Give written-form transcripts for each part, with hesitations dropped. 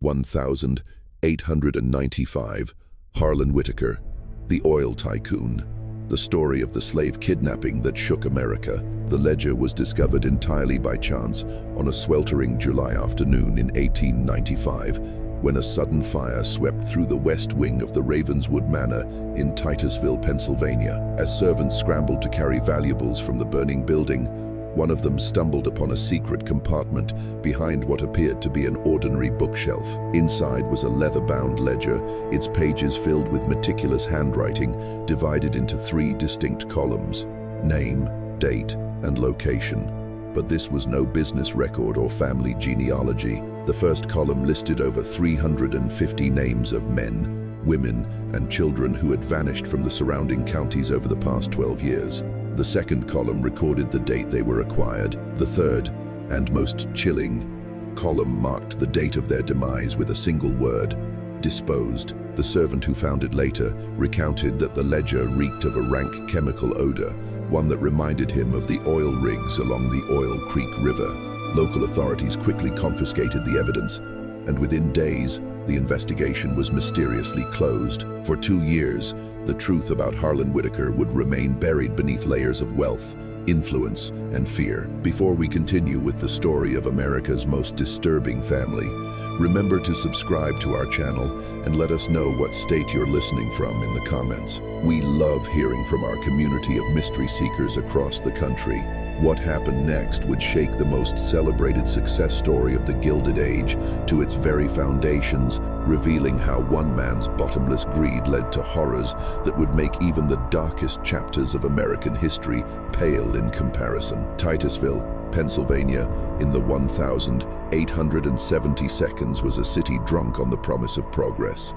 1895, Harlan Whitaker, the oil tycoon. The story of the slave kidnapping that shook America. The ledger was discovered entirely by chance on a sweltering July afternoon in 1895, when a sudden fire swept through the west wing of the Ravenswood Manor in Titusville, Pennsylvania. As servants scrambled to carry valuables from the burning building, one of them stumbled upon a secret compartment behind what appeared to be an ordinary bookshelf. Inside was a leather-bound ledger, its pages filled with meticulous handwriting, divided into 3 distinct columns: name, date, and location. But this was no business record or family genealogy. The first column listed over 350 names of men, women, and children who had vanished from the surrounding counties over the past 12 years. The second column recorded the date they were acquired. The third, and most chilling, column marked the date of their demise with a single word: disposed. The servant who found it later recounted that the ledger reeked of a rank chemical odor, one that reminded him of the oil rigs along the Oil Creek River. Local authorities quickly confiscated the evidence, and within days, the investigation was mysteriously closed. For 2 years, the truth about Harlan Whitaker would remain buried beneath layers of wealth, influence, and fear. Before we continue with the story of America's most disturbing family, remember to subscribe to our channel and let us know what state you're listening from in the comments. We love hearing from our community of mystery seekers across the country. What happened next would shake the most celebrated success story of the Gilded Age to its very foundations, revealing how one man's bottomless greed led to horrors that would make even the darkest chapters of American history pale in comparison. Titusville, Pennsylvania, in the 1870 seconds, was a city drunk on the promise of progress.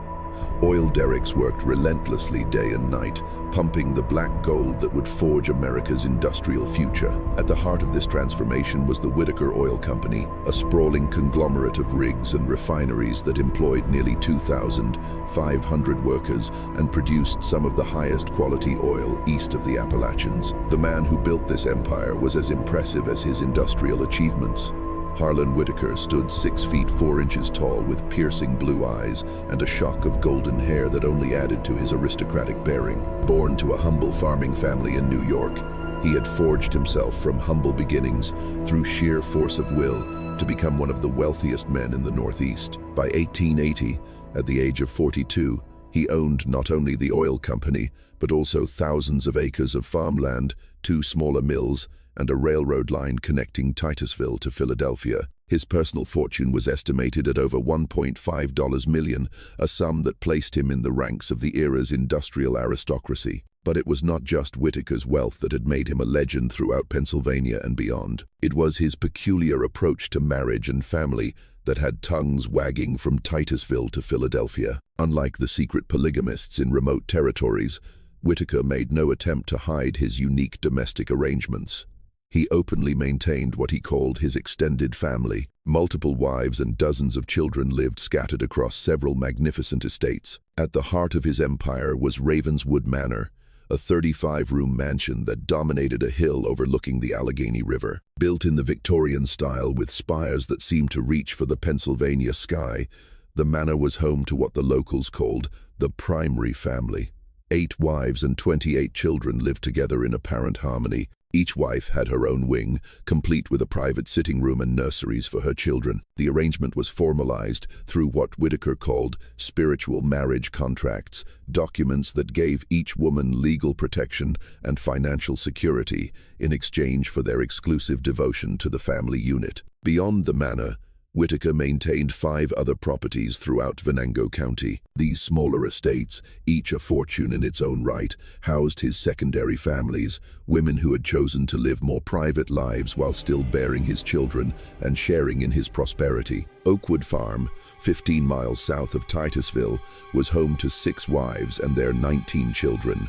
Oil derricks worked relentlessly day and night, pumping the black gold that would forge America's industrial future. At the heart of this transformation was the Whitaker Oil Company, a sprawling conglomerate of rigs and refineries that employed nearly 2,500 workers and produced some of the highest quality oil east of the Appalachians. The man who built this empire was as impressive as his industrial achievements. Harlan Whitaker stood 6 feet 4 inches tall with piercing blue eyes and a shock of golden hair that only added to his aristocratic bearing. Born to a humble farming family in New York, he had forged himself from humble beginnings through sheer force of will to become one of the wealthiest men in the Northeast. By 1880, at the age of 42, he owned not only the oil company, but also thousands of acres of farmland, 2 smaller mills, and a railroad line connecting Titusville to Philadelphia. His personal fortune was estimated at over $1.5 million, a sum that placed him in the ranks of the era's industrial aristocracy. But it was not just Whitaker's wealth that had made him a legend throughout Pennsylvania and beyond. It was his peculiar approach to marriage and family that had tongues wagging from Titusville to Philadelphia. Unlike the secret polygamists in remote territories, Whitaker made no attempt to hide his unique domestic arrangements. He openly maintained what he called his extended family. Multiple wives and dozens of children lived scattered across several magnificent estates. At the heart of his empire was Ravenswood Manor, a 35-room mansion that dominated a hill overlooking the Allegheny River. Built in the Victorian style with spires that seemed to reach for the Pennsylvania sky, the manor was home to what the locals called the primary family. 8 wives and 28 children lived together in apparent harmony. Each wife had her own wing, complete with a private sitting room and nurseries for her children. The arrangement was formalized through what Whitaker called spiritual marriage contracts, documents that gave each woman legal protection and financial security in exchange for their exclusive devotion to the family unit. Beyond the manor, Whitaker maintained 5 other properties throughout Venango County. These smaller estates, each a fortune in its own right, housed his secondary families, women who had chosen to live more private lives while still bearing his children and sharing in his prosperity. Oakwood Farm, 15 miles south of Titusville, was home to 6 wives and their 19 children.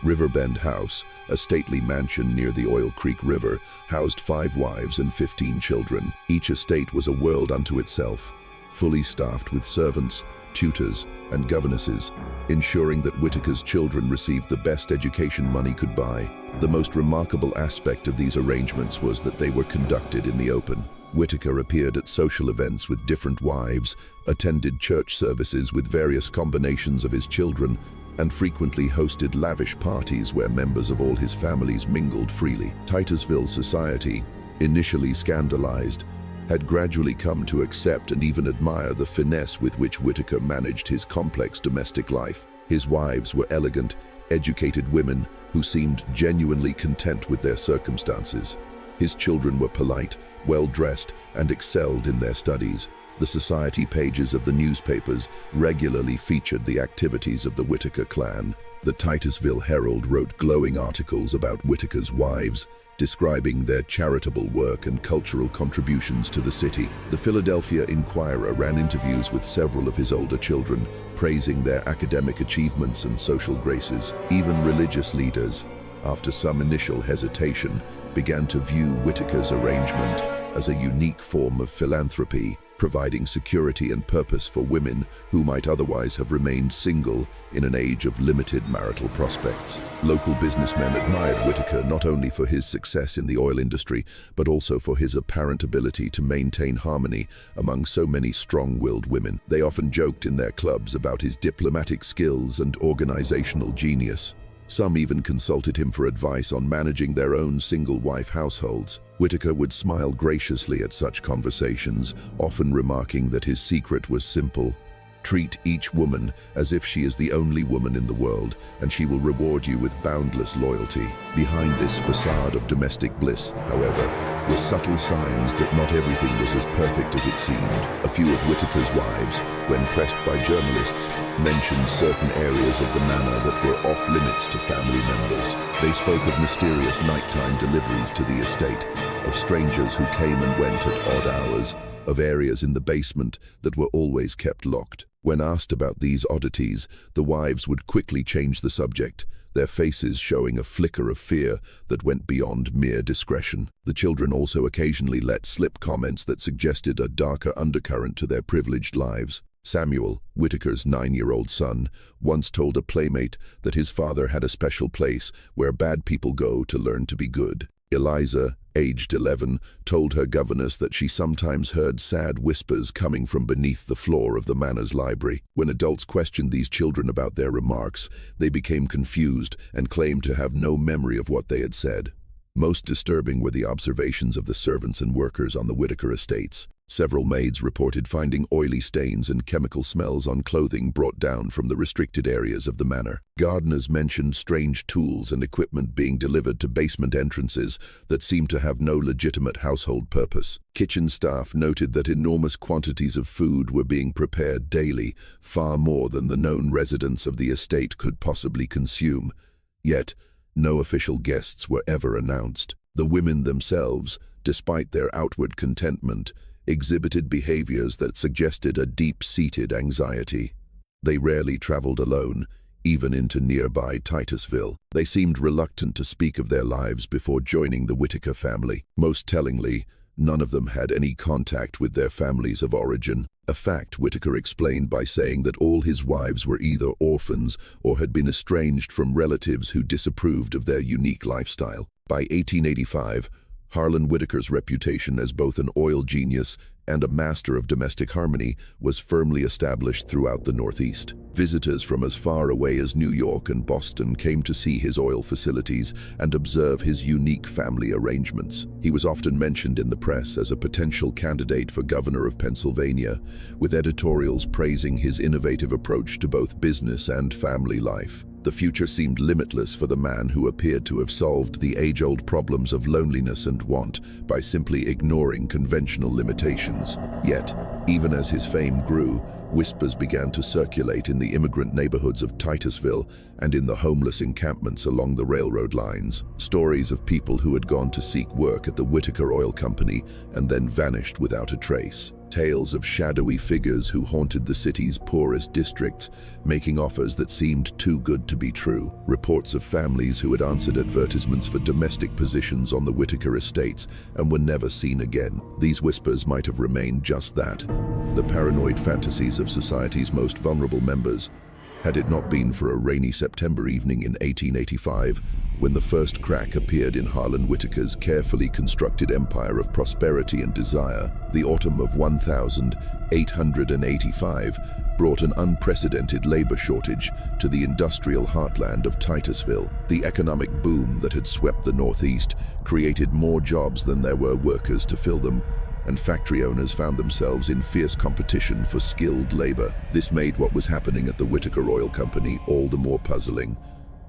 Riverbend House, a stately mansion near the Oil Creek River, housed 5 wives and 15 children. Each estate was a world unto itself, fully staffed with servants, tutors, and governesses, ensuring that Whitaker's children received the best education money could buy. The most remarkable aspect of these arrangements was that they were conducted in the open. Whitaker appeared at social events with different wives, attended church services with various combinations of his children, and frequently hosted lavish parties where members of all his families mingled freely. Titusville society, initially scandalized, had gradually come to accept and even admire the finesse with which Whitaker managed his complex domestic life. His wives were elegant, educated women who seemed genuinely content with their circumstances. His children were polite, well-dressed, and excelled in their studies. The society pages of the newspapers regularly featured the activities of the Whitaker clan. The Titusville Herald wrote glowing articles about Whitaker's wives, describing their charitable work and cultural contributions to the city. The Philadelphia Inquirer ran interviews with several of his older children, praising their academic achievements and social graces. Even religious leaders, after some initial hesitation, began to view Whitaker's arrangement as a unique form of philanthropy, providing security and purpose for women who might otherwise have remained single in an age of limited marital prospects. Local businessmen admired Whitaker not only for his success in the oil industry, but also for his apparent ability to maintain harmony among so many strong-willed women. They often joked in their clubs about his diplomatic skills and organizational genius. Some even consulted him for advice on managing their own single-wife households. Whitaker would smile graciously at such conversations, often remarking that his secret was simple: treat each woman as if she is the only woman in the world, and she will reward you with boundless loyalty. Behind this facade of domestic bliss, however, were subtle signs that not everything was as perfect as it seemed. A few of Whitaker's wives, when pressed by journalists, mentioned certain areas of the manor that were off-limits to family members. They spoke of mysterious nighttime deliveries to the estate, of strangers who came and went at odd hours, of areas in the basement that were always kept locked. When asked about these oddities, the wives would quickly change the subject, their faces showing a flicker of fear that went beyond mere discretion. The children also occasionally let slip comments that suggested a darker undercurrent to their privileged lives. Samuel, Whitaker's 9-year-old son, once told a playmate that his father had a special place where bad people go to learn to be good. Eliza, aged 11, told her governess that she sometimes heard sad whispers coming from beneath the floor of the manor's library. When adults questioned these children about their remarks, they became confused and claimed to have no memory of what they had said. Most disturbing were the observations of the servants and workers on the Whitaker estates. Several maids reported finding oily stains and chemical smells on clothing brought down from the restricted areas of the manor. Gardeners mentioned strange tools and equipment being delivered to basement entrances that seemed to have no legitimate household purpose. Kitchen staff noted that enormous quantities of food were being prepared daily, far more than the known residents of the estate could possibly consume. Yet, no official guests were ever announced. The women themselves, despite their outward contentment, exhibited behaviors that suggested a deep-seated anxiety. They rarely traveled alone, even into nearby Titusville. They seemed reluctant to speak of their lives before joining the Whitaker family. Most tellingly, none of them had any contact with their families of origin, a fact Whitaker explained by saying that all his wives were either orphans or had been estranged from relatives who disapproved of their unique lifestyle. By 1885, Harlan Whitaker's reputation as both an oil genius and a master of domestic harmony was firmly established throughout the Northeast. Visitors from as far away as New York and Boston came to see his oil facilities and observe his unique family arrangements. He was often mentioned in the press as a potential candidate for governor of Pennsylvania, with editorials praising his innovative approach to both business and family life. The future seemed limitless for the man who appeared to have solved the age-old problems of loneliness and want by simply ignoring conventional limitations. Yet, even as his fame grew, whispers began to circulate in the immigrant neighborhoods of Titusville and in the homeless encampments along the railroad lines. Stories of people who had gone to seek work at the Whitaker Oil Company and then vanished without a trace. Tales of shadowy figures who haunted the city's poorest districts, making offers that seemed too good to be true. Reports of families who had answered advertisements for domestic positions on the Whitaker estates and were never seen again. These whispers might have remained just that, the paranoid fantasies of society's most vulnerable members. Had it not been for a rainy September evening in 1885, when the first crack appeared in Harlan Whitaker's carefully constructed empire of prosperity and desire, the autumn of 1885 brought an unprecedented labor shortage to the industrial heartland of Titusville. The economic boom that had swept the Northeast created more jobs than there were workers to fill them, and factory owners found themselves in fierce competition for skilled labor. This made what was happening at the Whitaker Oil Company all the more puzzling.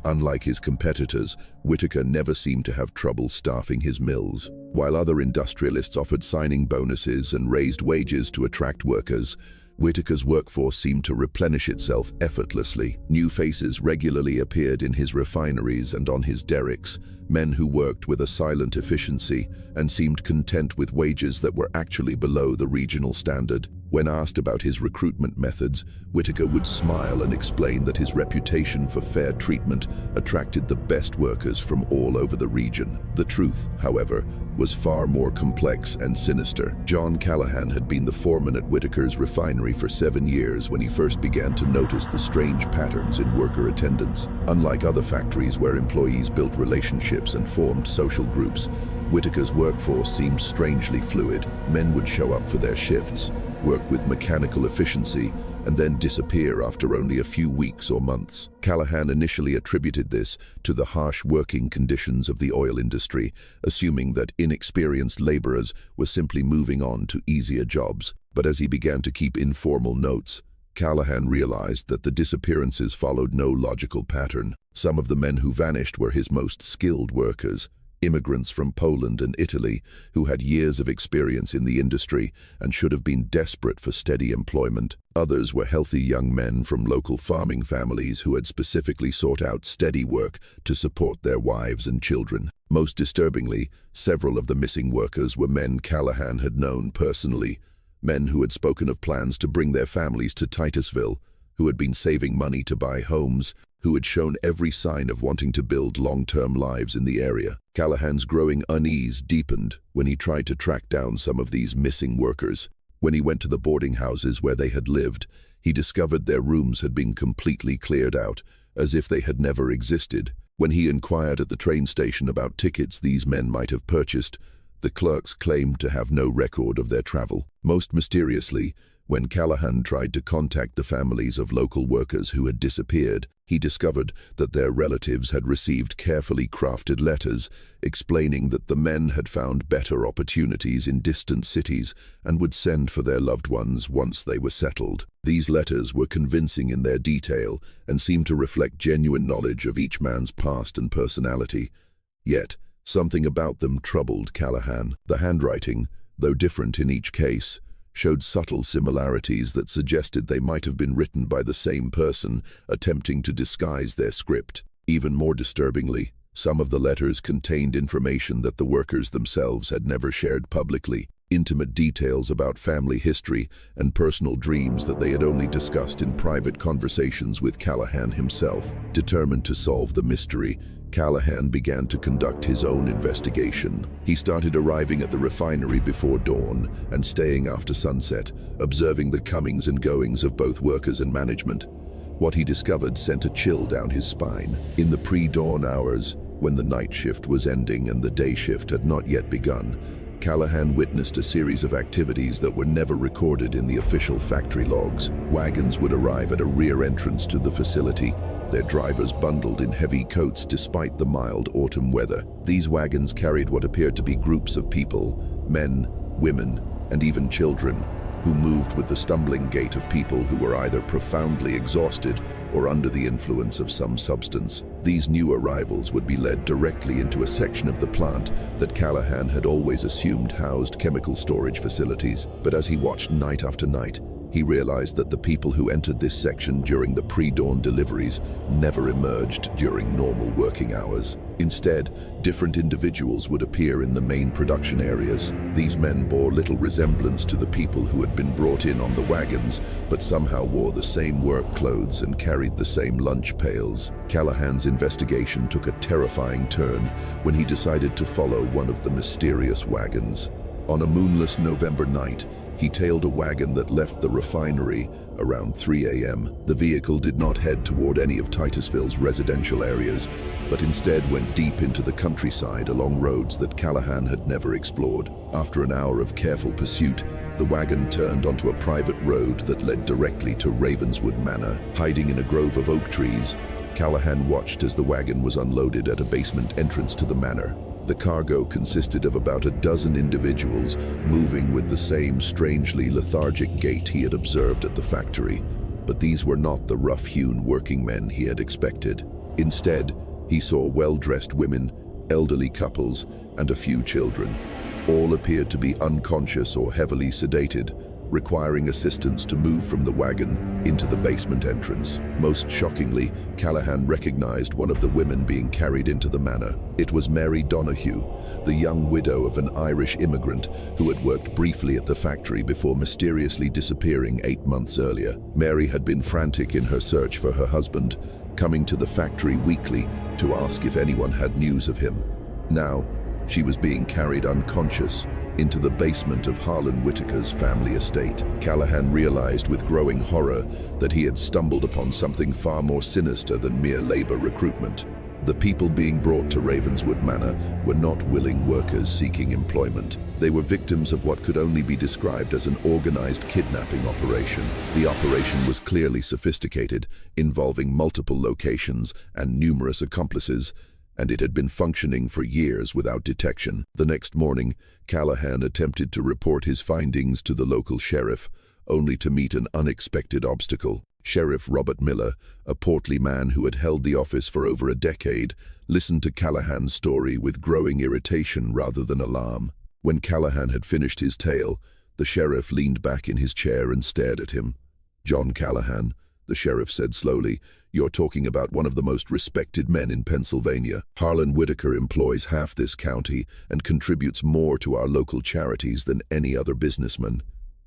Unlike his competitors, Whitaker never seemed to have trouble staffing his mills. While other industrialists offered signing bonuses and raised wages to attract workers, Whitaker's workforce seemed to replenish itself effortlessly. New faces regularly appeared in his refineries and on his derricks, men who worked with a silent efficiency and seemed content with wages that were actually below the regional standard. When asked about his recruitment methods, Whitaker would smile and explain that his reputation for fair treatment attracted the best workers from all over the region. The truth, however, was far more complex and sinister. John Callahan had been the foreman at Whitaker's refinery for 7 years when he first began to notice the strange patterns in worker attendance. Unlike other factories where employees built relationships and formed social groups, Whitaker's workforce seemed strangely fluid. Men would show up for their shifts, work with mechanical efficiency, and then disappear after only a few weeks or months. Callahan initially attributed this to the harsh working conditions of the oil industry, assuming that inexperienced laborers were simply moving on to easier jobs. But as he began to keep informal notes, Callahan realized that the disappearances followed no logical pattern. Some of the men who vanished were his most skilled workers, immigrants from Poland and Italy who had years of experience in the industry and should have been desperate for steady employment. Others were healthy young men from local farming families who had specifically sought out steady work to support their wives and children. Most disturbingly, several of the missing workers were men Callahan had known personally, men who had spoken of plans to bring their families to Titusville, who had been saving money to buy homes, who had shown every sign of wanting to build long-term lives in the area. Callahan's growing unease deepened when he tried to track down some of these missing workers. When he went to the boarding houses where they had lived, he discovered their rooms had been completely cleared out, as if they had never existed. When he inquired at the train station about tickets these men might have purchased, the clerks claimed to have no record of their travel. Most mysteriously, when Callahan tried to contact the families of local workers who had disappeared, he discovered that their relatives had received carefully crafted letters explaining that the men had found better opportunities in distant cities and would send for their loved ones once they were settled. These letters were convincing in their detail and seemed to reflect genuine knowledge of each man's past and personality. Yet, something about them troubled Callahan. The handwriting, though different in each case, showed subtle similarities that suggested they might have been written by the same person attempting to disguise their script. Even more disturbingly, some of the letters contained information that the workers themselves had never shared publicly, intimate details about family history and personal dreams that they had only discussed in private conversations with Callahan himself. Determined to solve the mystery, Callahan began to conduct his own investigation. He started arriving at the refinery before dawn and staying after sunset, observing the comings and goings of both workers and management. What he discovered sent a chill down his spine. In the pre-dawn hours, when the night shift was ending and the day shift had not yet begun, Callahan witnessed a series of activities that were never recorded in the official factory logs. Wagons would arrive at a rear entrance to the facility, their drivers bundled in heavy coats despite the mild autumn weather. These wagons carried what appeared to be groups of people, men, women, and even children, who moved with the stumbling gait of people who were either profoundly exhausted or under the influence of some substance. These new arrivals would be led directly into a section of the plant that Callahan had always assumed housed chemical storage facilities. But as he watched night after night, he realized that the people who entered this section during the pre-dawn deliveries never emerged during normal working hours. Instead, different individuals would appear in the main production areas. These men bore little resemblance to the people who had been brought in on the wagons, but somehow wore the same work clothes and carried the same lunch pails. Callahan's investigation took a terrifying turn when he decided to follow one of the mysterious wagons. On a moonless November night, He tailed a wagon that left the refinery around 3 a.m. The vehicle did not head toward any of Titusville's residential areas, but instead went deep into the countryside along roads that Callahan had never explored. After an hour of careful pursuit, the wagon turned onto a private road that led directly to Ravenswood Manor. Hiding in a grove of oak trees, Callahan watched as the wagon was unloaded at a basement entrance to the manor. The cargo consisted of about a dozen individuals moving with the same strangely lethargic gait he had observed at the factory, but these were not the rough-hewn working men he had expected. Instead, he saw well-dressed women, elderly couples, and a few children. All appeared to be unconscious or heavily sedated, requiring assistance to move from the wagon into the basement entrance. Most shockingly, Callahan recognized one of the women being carried into the manor. It was Mary Donahue, the young widow of an Irish immigrant who had worked briefly at the factory before mysteriously disappearing 8 months earlier. Mary had been frantic in her search for her husband, coming to the factory weekly to ask if anyone had news of him. Now, she was being carried unconscious into the basement of Harlan Whitaker's family estate. Callahan realized with growing horror that he had stumbled upon something far more sinister than mere labor recruitment. The people being brought to Ravenswood Manor were not willing workers seeking employment. They were victims of what could only be described as an organized kidnapping operation. The operation was clearly sophisticated, involving multiple locations and numerous accomplices, and it had been functioning for years without detection. The next morning, Callahan attempted to report his findings to the local sheriff, only to meet an unexpected obstacle. Sheriff Robert Miller, a portly man who had held the office for over a decade, listened to Callahan's story with growing irritation rather than alarm. When Callahan had finished his tale, the sheriff leaned back in his chair and stared at him. "John Callahan," the sheriff said slowly, "you're talking about one of the most respected men in Pennsylvania. Harlan Whitaker employs half this county and contributes more to our local charities than any other businessman.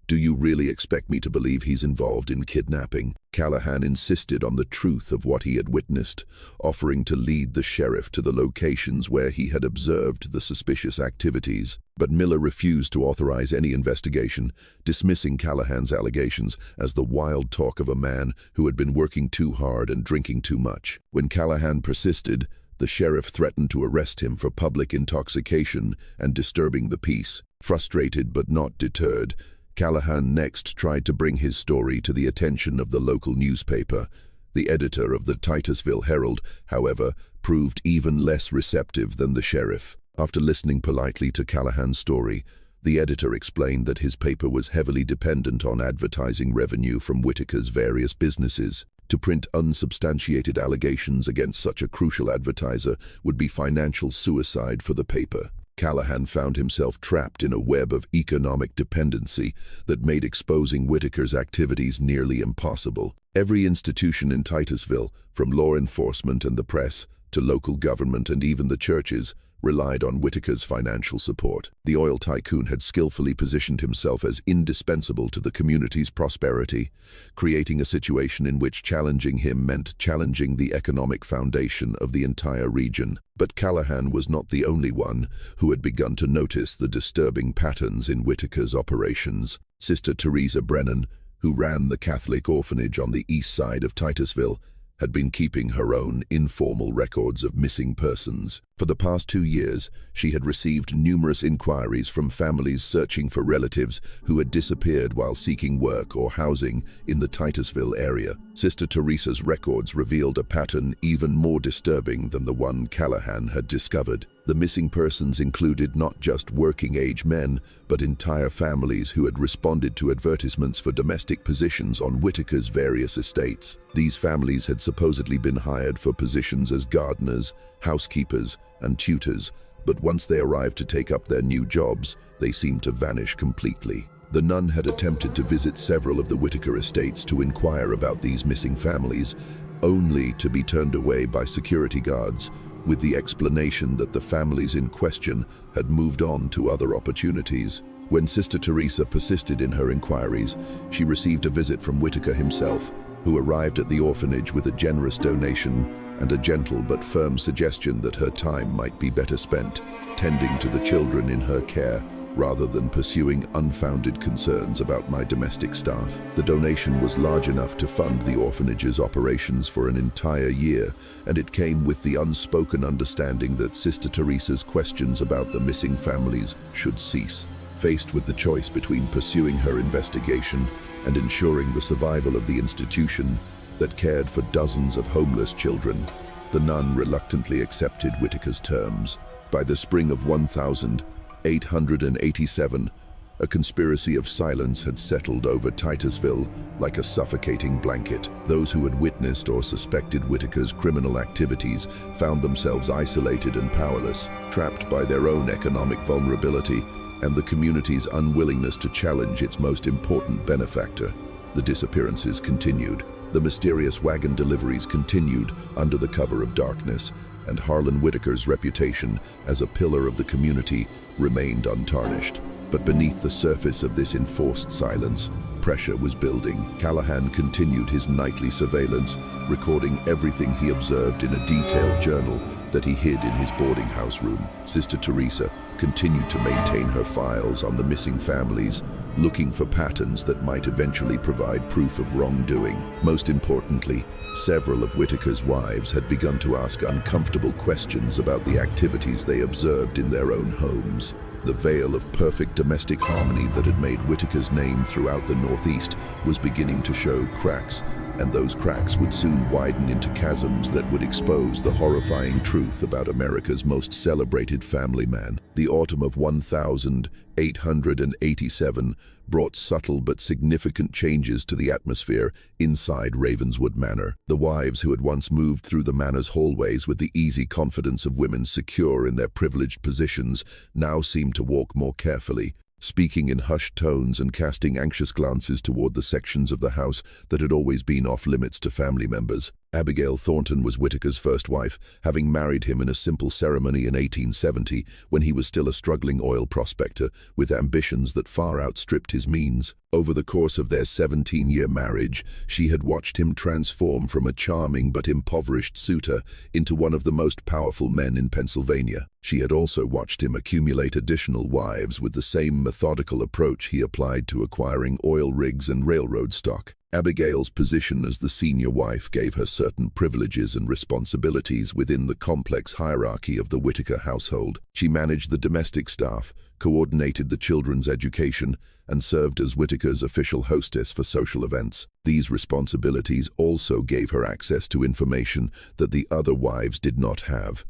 Do you really expect me to believe he's involved in kidnapping?" Callahan insisted on the truth of what he had witnessed, offering to lead the sheriff to the locations where he had observed the suspicious activities. But Miller refused to authorize any investigation, dismissing Callahan's allegations as the wild talk of a man who had been working too hard and drinking too much. When Callahan persisted, the sheriff threatened to arrest him for public intoxication and disturbing the peace. Frustrated but not deterred, Callahan next tried to bring his story to the attention of the local newspaper. The editor of the Titusville Herald, however, proved even less receptive than the sheriff. After listening politely to Callahan's story, the editor explained that his paper was heavily dependent on advertising revenue from Whitaker's various businesses. To print unsubstantiated allegations against such a crucial advertiser would be financial suicide for the paper. Callahan found himself trapped in a web of economic dependency that made exposing Whitaker's activities nearly impossible. Every institution in Titusville, from law enforcement and the press to local government and even the churches, relied on Whitaker's financial support. The oil tycoon had skillfully positioned himself as indispensable to the community's prosperity, creating a situation in which challenging him meant challenging the economic foundation of the entire region. But Callahan was not the only one who had begun to notice the disturbing patterns in Whitaker's operations. Sister Teresa Brennan, who ran the Catholic orphanage on the east side of Titusville, had been keeping her own informal records of missing persons. For the past 2 years, she had received numerous inquiries from families searching for relatives who had disappeared while seeking work or housing in the Titusville area. Sister Teresa's records revealed a pattern even more disturbing than the one Callahan had discovered. The missing persons included not just working-age men, but entire families who had responded to advertisements for domestic positions on Whitaker's various estates. These families had supposedly been hired for positions as gardeners, housekeepers, and tutors, but once they arrived to take up their new jobs, they seemed to vanish completely. The nun had attempted to visit several of the Whitaker estates to inquire about these missing families, only to be turned away by security guards, with the explanation that the families in question had moved on to other opportunities. When Sister Teresa persisted in her inquiries, she received a visit from Whitaker himself, who arrived at the orphanage with a generous donation and a gentle but firm suggestion that her time might be better spent tending to the children in her care rather than pursuing unfounded concerns about my domestic staff. The donation was large enough to fund the orphanage's operations for an entire year, and it came with the unspoken understanding that Sister Teresa's questions about the missing families should cease. Faced with the choice between pursuing her investigation and ensuring the survival of the institution that cared for dozens of homeless children, the nun reluctantly accepted Whitaker's terms. By the spring of 1887, a conspiracy of silence had settled over Titusville like a suffocating blanket. Those who had witnessed or suspected Whitaker's criminal activities found themselves isolated and powerless, trapped by their own economic vulnerability and the community's unwillingness to challenge its most important benefactor. The disappearances continued. The mysterious wagon deliveries continued under the cover of darkness, and Harlan Whitaker's reputation as a pillar of the community remained untarnished. But beneath the surface of this enforced silence, pressure was building. Callahan continued his nightly surveillance, recording everything he observed in a detailed journal that he hid in his boarding house room. Sister Teresa continued to maintain her files on the missing families, looking for patterns that might eventually provide proof of wrongdoing. Most importantly, several of Whitaker's wives had begun to ask uncomfortable questions about the activities they observed in their own homes. The veil of perfect domestic harmony that had made Whitaker's name throughout the Northeast was beginning to show cracks, and those cracks would soon widen into chasms that would expose the horrifying truth about America's most celebrated family man. The autumn of 1887 brought subtle but significant changes to the atmosphere inside Ravenswood Manor. The wives who had once moved through the manor's hallways with the easy confidence of women secure in their privileged positions now seemed to walk more carefully, speaking in hushed tones and casting anxious glances toward the sections of the house that had always been off-limits to family members. Abigail Thornton was Whitaker's first wife, having married him in a simple ceremony in 1870 when he was still a struggling oil prospector with ambitions that far outstripped his means. Over the course of their 17-year marriage, she had watched him transform from a charming but impoverished suitor into one of the most powerful men in Pennsylvania. She had also watched him accumulate additional wives with the same methodical approach he applied to acquiring oil rigs and railroad stock. Abigail's position as the senior wife gave her certain privileges and responsibilities within the complex hierarchy of the Whitaker household. She managed the domestic staff, coordinated the children's education, and served as Whitaker's official hostess for social events. These responsibilities also gave her access to information that the other wives did not have.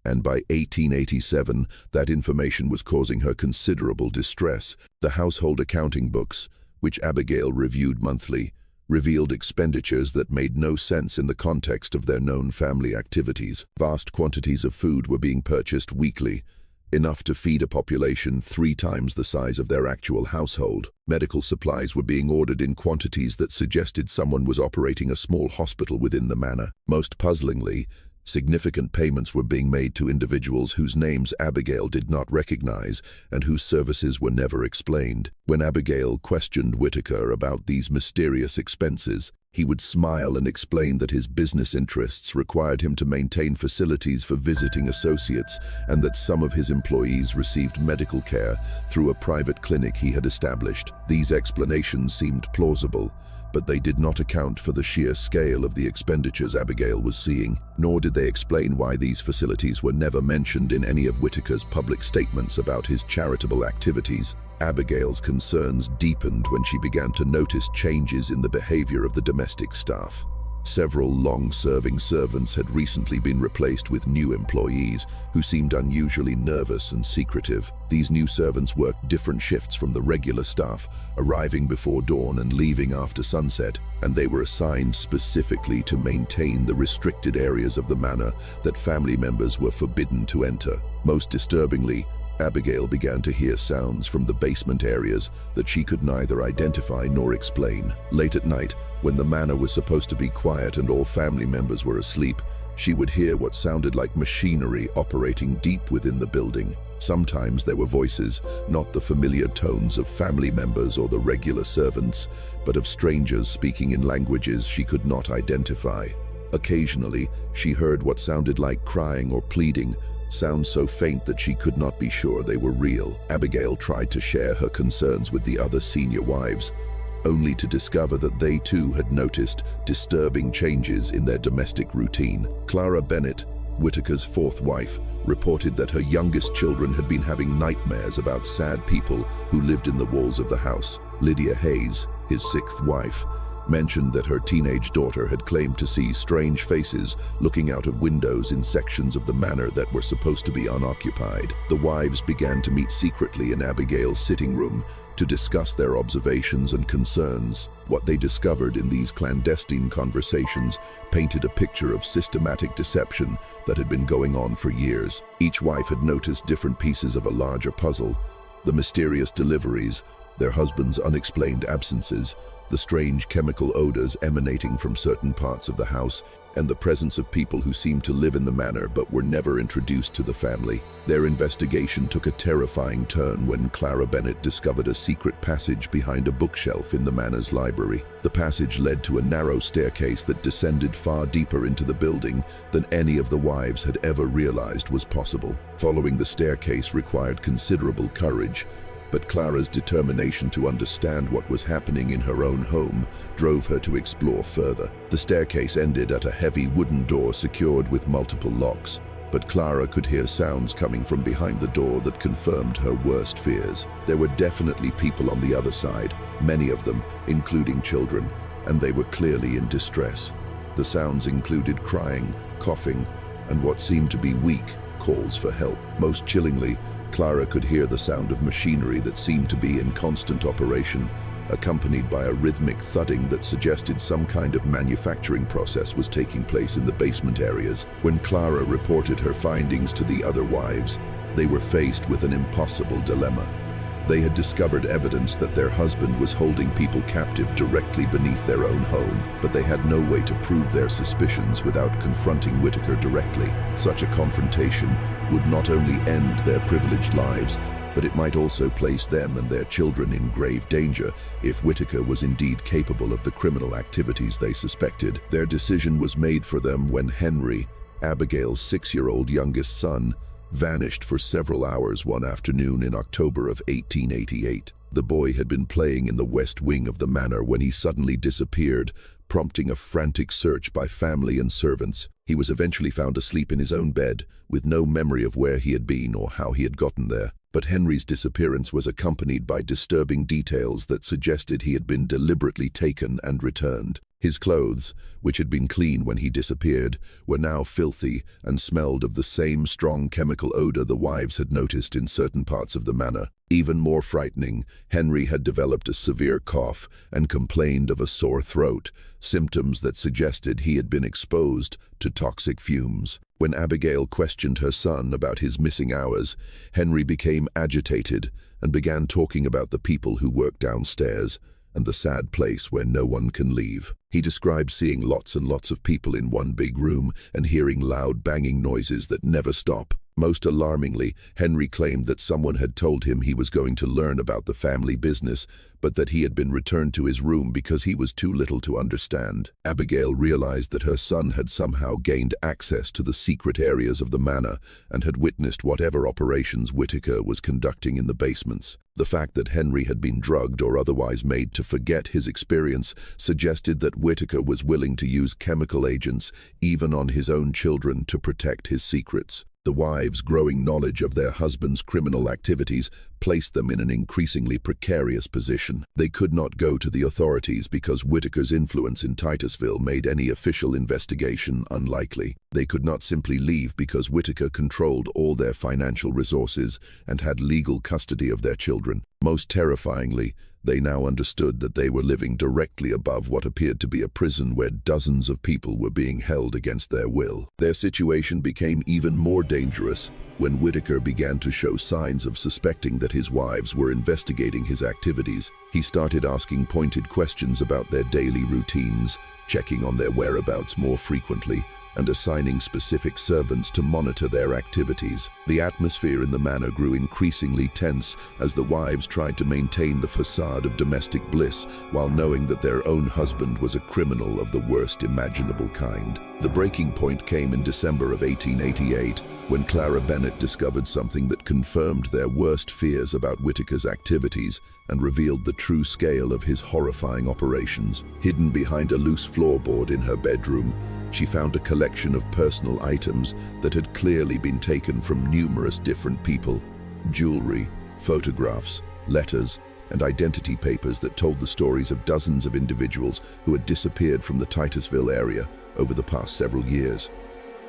And by 1887, that information was causing her considerable distress. The household accounting books, which Abigail reviewed monthly, revealed expenditures that made no sense in the context of their known family activities. Vast quantities of food were being purchased weekly, enough to feed a population 3 times the size of their actual household. Medical supplies were being ordered in quantities that suggested someone was operating a small hospital within the manor. Most puzzlingly, significant payments were being made to individuals whose names Abigail did not recognize and whose services were never explained. When Abigail questioned Whitaker about these mysterious expenses, he would smile and explain that his business interests required him to maintain facilities for visiting associates and that some of his employees received medical care through a private clinic he had established. These explanations seemed plausible, but they did not account for the sheer scale of the expenditures Abigail was seeing, nor did they explain why these facilities were never mentioned in any of Whitaker's public statements about his charitable activities. Abigail's concerns deepened when she began to notice changes in the behavior of the domestic staff. Several long-serving servants had recently been replaced with new employees who seemed unusually nervous and secretive. These new servants worked different shifts from the regular staff, arriving before dawn and leaving after sunset, and they were assigned specifically to maintain the restricted areas of the manor that family members were forbidden to enter. Most disturbingly, Abigail began to hear sounds from the basement areas that she could neither identify nor explain. Late at night, when the manor was supposed to be quiet and all family members were asleep, she would hear what sounded like machinery operating deep within the building. Sometimes there were voices, not the familiar tones of family members or the regular servants, but of strangers speaking in languages she could not identify. Occasionally, she heard what sounded like crying or pleading, sounds so faint that she could not be sure they were real. Abigail tried to share her concerns with the other senior wives, only to discover that they too had noticed disturbing changes in their domestic routine. Clara Bennett, Whitaker's fourth wife, reported that her youngest children had been having nightmares about sad people who lived in the walls of the house. Lydia Hayes, his sixth wife, mentioned that her teenage daughter had claimed to see strange faces looking out of windows in sections of the manor that were supposed to be unoccupied. The wives began to meet secretly in Abigail's sitting room to discuss their observations and concerns. What they discovered in these clandestine conversations painted a picture of systematic deception that had been going on for years. Each wife had noticed different pieces of a larger puzzle: the mysterious deliveries, their husbands' unexplained absences, the strange chemical odors emanating from certain parts of the house, and the presence of people who seemed to live in the manor but were never introduced to the family. Their investigation took a terrifying turn when Clara Bennett discovered a secret passage behind a bookshelf in the manor's library. The passage led to a narrow staircase that descended far deeper into the building than any of the wives had ever realized was possible. Following the staircase required considerable courage, but Clara's determination to understand what was happening in her own home drove her to explore further. The staircase ended at a heavy wooden door secured with multiple locks, but Clara could hear sounds coming from behind the door that confirmed her worst fears. There were definitely people on the other side, many of them, including children, and they were clearly in distress. The sounds included crying, coughing, and what seemed to be weak calls for help. Most chillingly, Clara could hear the sound of machinery that seemed to be in constant operation, accompanied by a rhythmic thudding that suggested some kind of manufacturing process was taking place in the basement areas. When Clara reported her findings to the other wives, they were faced with an impossible dilemma. They had discovered evidence that their husband was holding people captive directly beneath their own home, but they had no way to prove their suspicions without confronting Whitaker directly. Such a confrontation would not only end their privileged lives, but it might also place them and their children in grave danger if Whitaker was indeed capable of the criminal activities they suspected. Their decision was made for them when Henry, Abigail's 6-year-old youngest son, vanished for several hours one afternoon in October of 1888. The boy had been playing in the west wing of the manor when he suddenly disappeared, prompting a frantic search by family and servants. He was eventually found asleep in his own bed, with no memory of where he had been or how he had gotten there. But Henry's disappearance was accompanied by disturbing details that suggested he had been deliberately taken and returned. His clothes, which had been clean when he disappeared, were now filthy and smelled of the same strong chemical odor the wives had noticed in certain parts of the manor. Even more frightening, Henry had developed a severe cough and complained of a sore throat, symptoms that suggested he had been exposed to toxic fumes. When Abigail questioned her son about his missing hours, Henry became agitated and began talking about the people who worked downstairs and the sad place where no one can leave. He described seeing lots and lots of people in one big room and hearing loud banging noises that never stop. Most alarmingly, Henry claimed that someone had told him he was going to learn about the family business, but that he had been returned to his room because he was too little to understand. Abigail realized that her son had somehow gained access to the secret areas of the manor and had witnessed whatever operations Whitaker was conducting in the basements. The fact that Henry had been drugged or otherwise made to forget his experience suggested that Whitaker was willing to use chemical agents, even on his own children, to protect his secrets. The wives' growing knowledge of their husbands' criminal activities placed them in an increasingly precarious position. They could not go to the authorities because Whitaker's influence in Titusville made any official investigation unlikely. They could not simply leave because Whitaker controlled all their financial resources and had legal custody of their children. Most terrifyingly, they now understood that they were living directly above what appeared to be a prison where dozens of people were being held against their will. Their situation became even more dangerous When Whitaker began to show signs of suspecting that his wives were investigating his activities, he started asking pointed questions about their daily routines, checking on their whereabouts more frequently, and assigning specific servants to monitor their activities. The atmosphere in the manor grew increasingly tense as the wives tried to maintain the facade of domestic bliss while knowing that their own husband was a criminal of the worst imaginable kind. The breaking point came in December of 1888, when Clara Bennett discovered something that confirmed their worst fears about Whitaker's activities and revealed the true scale of his horrifying operations. Hidden behind a loose floorboard in her bedroom, she found a collection of personal items that had clearly been taken from numerous different people: jewelry, photographs, letters, and identity papers that told the stories of dozens of individuals who had disappeared from the Titusville area over the past several years.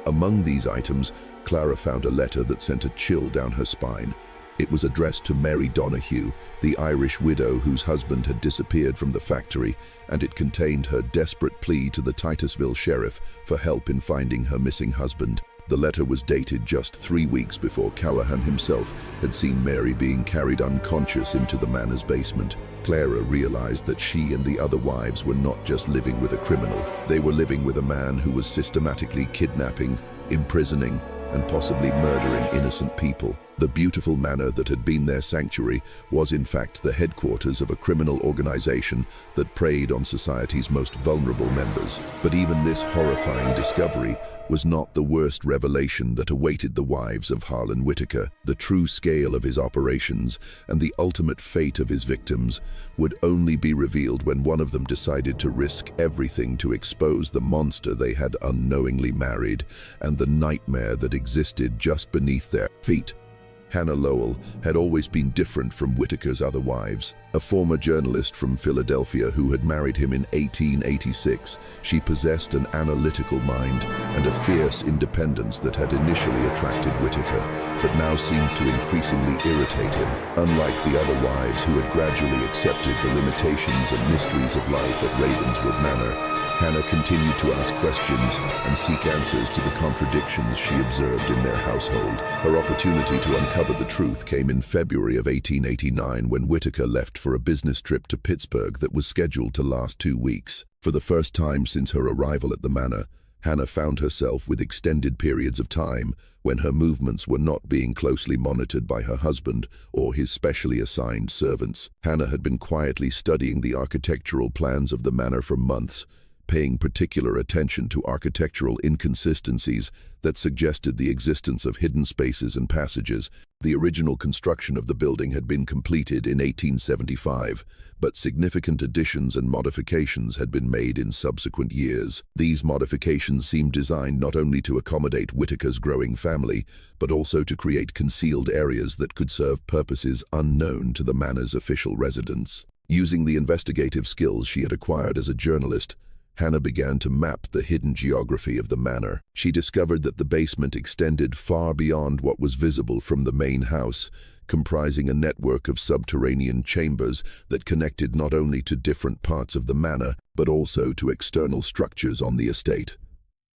Among these items, Clara found a letter that sent a chill down her spine. It was addressed to Mary Donahue, the Irish widow whose husband had disappeared from the factory, and it contained her desperate plea to the Titusville sheriff for help in finding her missing husband. The letter was dated just 3 weeks before Callahan himself had seen Mary being carried unconscious into the manor's basement. Clara realized that she and the other wives were not just living with a criminal. They were living with a man who was systematically kidnapping, imprisoning, and possibly murdering innocent people. The beautiful manor that had been their sanctuary was in fact the headquarters of a criminal organization that preyed on society's most vulnerable members. But even this horrifying discovery was not the worst revelation that awaited the wives of Harlan Whitaker. The true scale of his operations and the ultimate fate of his victims would only be revealed when one of them decided to risk everything to expose the monster they had unknowingly married and the nightmare that existed just beneath their feet. Hannah Lowell had always been different from Whitaker's other wives. A former journalist from Philadelphia who had married him in 1886, she possessed an analytical mind and a fierce independence that had initially attracted Whitaker, but now seemed to increasingly irritate him. Unlike the other wives who had gradually accepted the limitations and mysteries of life at Ravenswood Manor, Hannah continued to ask questions and seek answers to the contradictions she observed in their household. Her opportunity to uncover the truth came in February of 1889 when Whitaker left for a business trip to Pittsburgh that was scheduled to last 2 weeks. For the first time since her arrival at the manor, Hannah found herself with extended periods of time when her movements were not being closely monitored by her husband or his specially assigned servants. Hannah had been quietly studying the architectural plans of the manor for months, paying particular attention to architectural inconsistencies that suggested the existence of hidden spaces and passages. The original construction of the building had been completed in 1875, but significant additions and modifications had been made in subsequent years. These modifications seemed designed not only to accommodate Whitaker's growing family, but also to create concealed areas that could serve purposes unknown to the manor's official residents. Using the investigative skills she had acquired as a journalist, Hannah began to map the hidden geography of the manor. She discovered that the basement extended far beyond what was visible from the main house, comprising a network of subterranean chambers that connected not only to different parts of the manor, but also to external structures on the estate.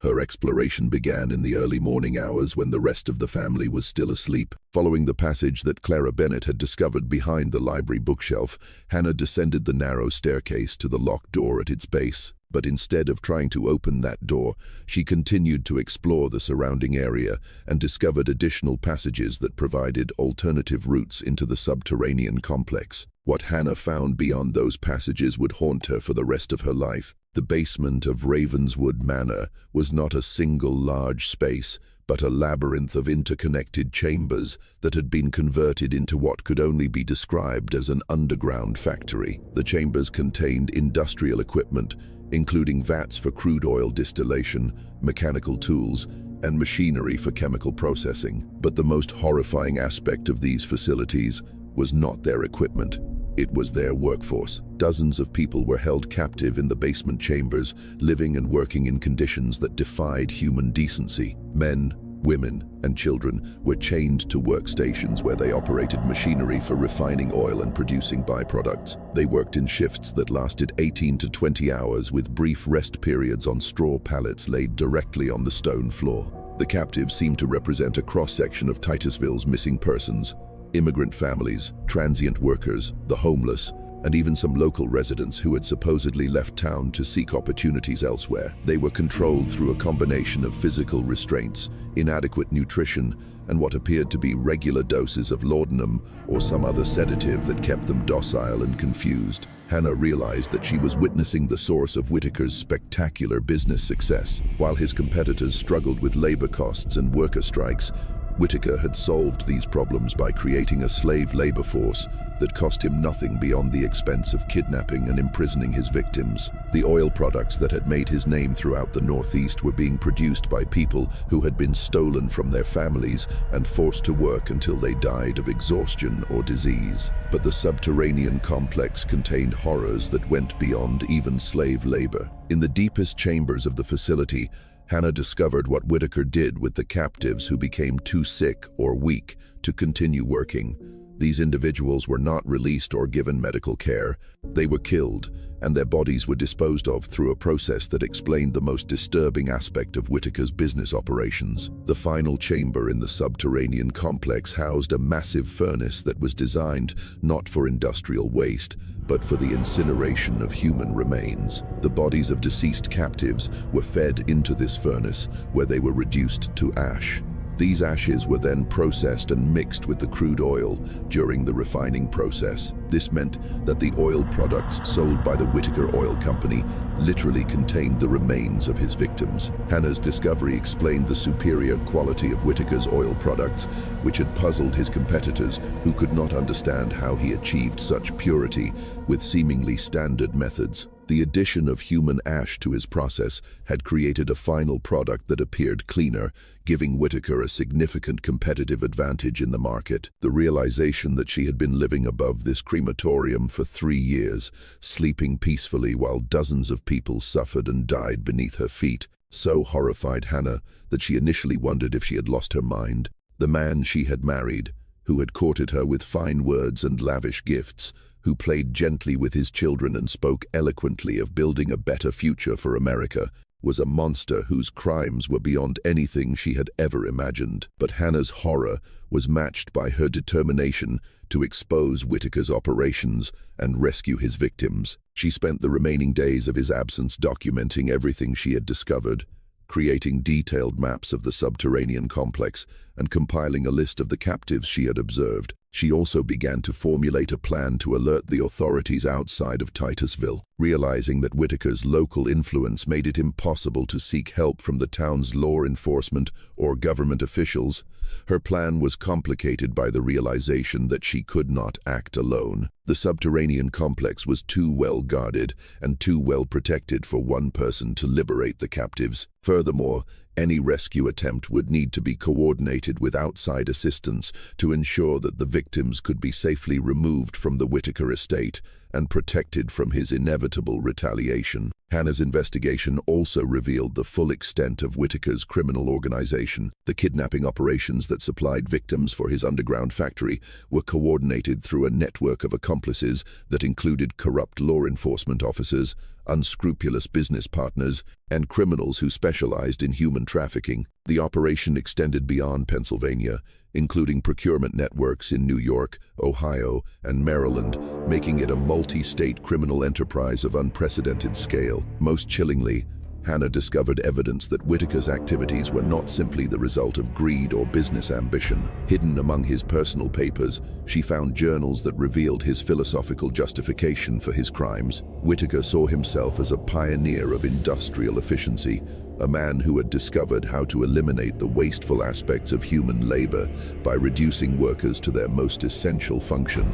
Her exploration began in the early morning hours when the rest of the family was still asleep. Following the passage that Clara Bennett had discovered behind the library bookshelf, Hannah descended the narrow staircase to the locked door at its base. But instead of trying to open that door, she continued to explore the surrounding area and discovered additional passages that provided alternative routes into the subterranean complex. What Hannah found beyond those passages would haunt her for the rest of her life. The basement of Ravenswood Manor was not a single large space, but a labyrinth of interconnected chambers that had been converted into what could only be described as an underground factory. The chambers contained industrial equipment, including vats for crude oil distillation, mechanical tools, and machinery for chemical processing. But the most horrifying aspect of these facilities was not their equipment. It was their workforce. Dozens of people were held captive in the basement chambers, living and working in conditions that defied human decency. Men, women, and children were chained to workstations where they operated machinery for refining oil and producing byproducts. They worked in shifts that lasted 18 to 20 hours with brief rest periods on straw pallets laid directly on the stone floor. The captives seemed to represent a cross-section of Titusville's missing persons, immigrant families, transient workers, the homeless, and even some local residents who had supposedly left town to seek opportunities elsewhere. They were controlled through a combination of physical restraints, inadequate nutrition, and what appeared to be regular doses of laudanum or some other sedative that kept them docile and confused. Hannah realized that she was witnessing the source of Whitaker's spectacular business success. While his competitors struggled with labor costs and worker strikes, Whitaker had solved these problems by creating a slave labor force that cost him nothing beyond the expense of kidnapping and imprisoning his victims. The oil products that had made his name throughout the Northeast were being produced by people who had been stolen from their families and forced to work until they died of exhaustion or disease. But the subterranean complex contained horrors that went beyond even slave labor. In the deepest chambers of the facility, Hannah discovered what Whitaker did with the captives who became too sick or weak to continue working. These individuals were not released or given medical care. They were killed, and their bodies were disposed of through a process that explained the most disturbing aspect of Whitaker's business operations. The final chamber in the subterranean complex housed a massive furnace that was designed not for industrial waste, but for the incineration of human remains. The bodies of deceased captives were fed into this furnace, where they were reduced to ash. These ashes were then processed and mixed with the crude oil during the refining process. This meant that the oil products sold by the Whitaker Oil Company literally contained the remains of his victims. Hannah's discovery explained the superior quality of Whitaker's oil products, which had puzzled his competitors who could not understand how he achieved such purity with seemingly standard methods. The addition of human ash to his process had created a final product that appeared cleaner, giving Whitaker a significant competitive advantage in the market. The realization that she had been living above this crematorium for 3 years, sleeping peacefully while dozens of people suffered and died beneath her feet, so horrified Hannah that she initially wondered if she had lost her mind. The man she had married, who had courted her with fine words and lavish gifts, who played gently with his children and spoke eloquently of building a better future for America, was a monster whose crimes were beyond anything she had ever imagined. But Hannah's horror was matched by her determination to expose Whitaker's operations and rescue his victims. She spent the remaining days of his absence documenting everything she had discovered, creating detailed maps of the subterranean complex and compiling a list of the captives she had observed. She also began to formulate a plan to alert the authorities outside of Titusville. Realizing that Whitaker's local influence made it impossible to seek help from the town's law enforcement or government officials, her plan was complicated by the realization that she could not act alone. The subterranean complex was too well guarded and too well protected for one person to liberate the captives. Furthermore, any rescue attempt would need to be coordinated with outside assistance to ensure that the victims could be safely removed from the Whitaker estate and protected from his inevitable retaliation. Hannah's investigation also revealed the full extent of Whitaker's criminal organization. The kidnapping operations that supplied victims for his underground factory were coordinated through a network of accomplices that included corrupt law enforcement officers, unscrupulous business partners, and criminals who specialized in human trafficking. The operation extended beyond Pennsylvania, including procurement networks in New York, Ohio, and Maryland, making it a multi-state criminal enterprise of unprecedented scale. Most chillingly, Hannah discovered evidence that Whitaker's activities were not simply the result of greed or business ambition. Hidden among his personal papers, she found journals that revealed his philosophical justification for his crimes. Whitaker saw himself as a pioneer of industrial efficiency, a man who had discovered how to eliminate the wasteful aspects of human labor by reducing workers to their most essential function,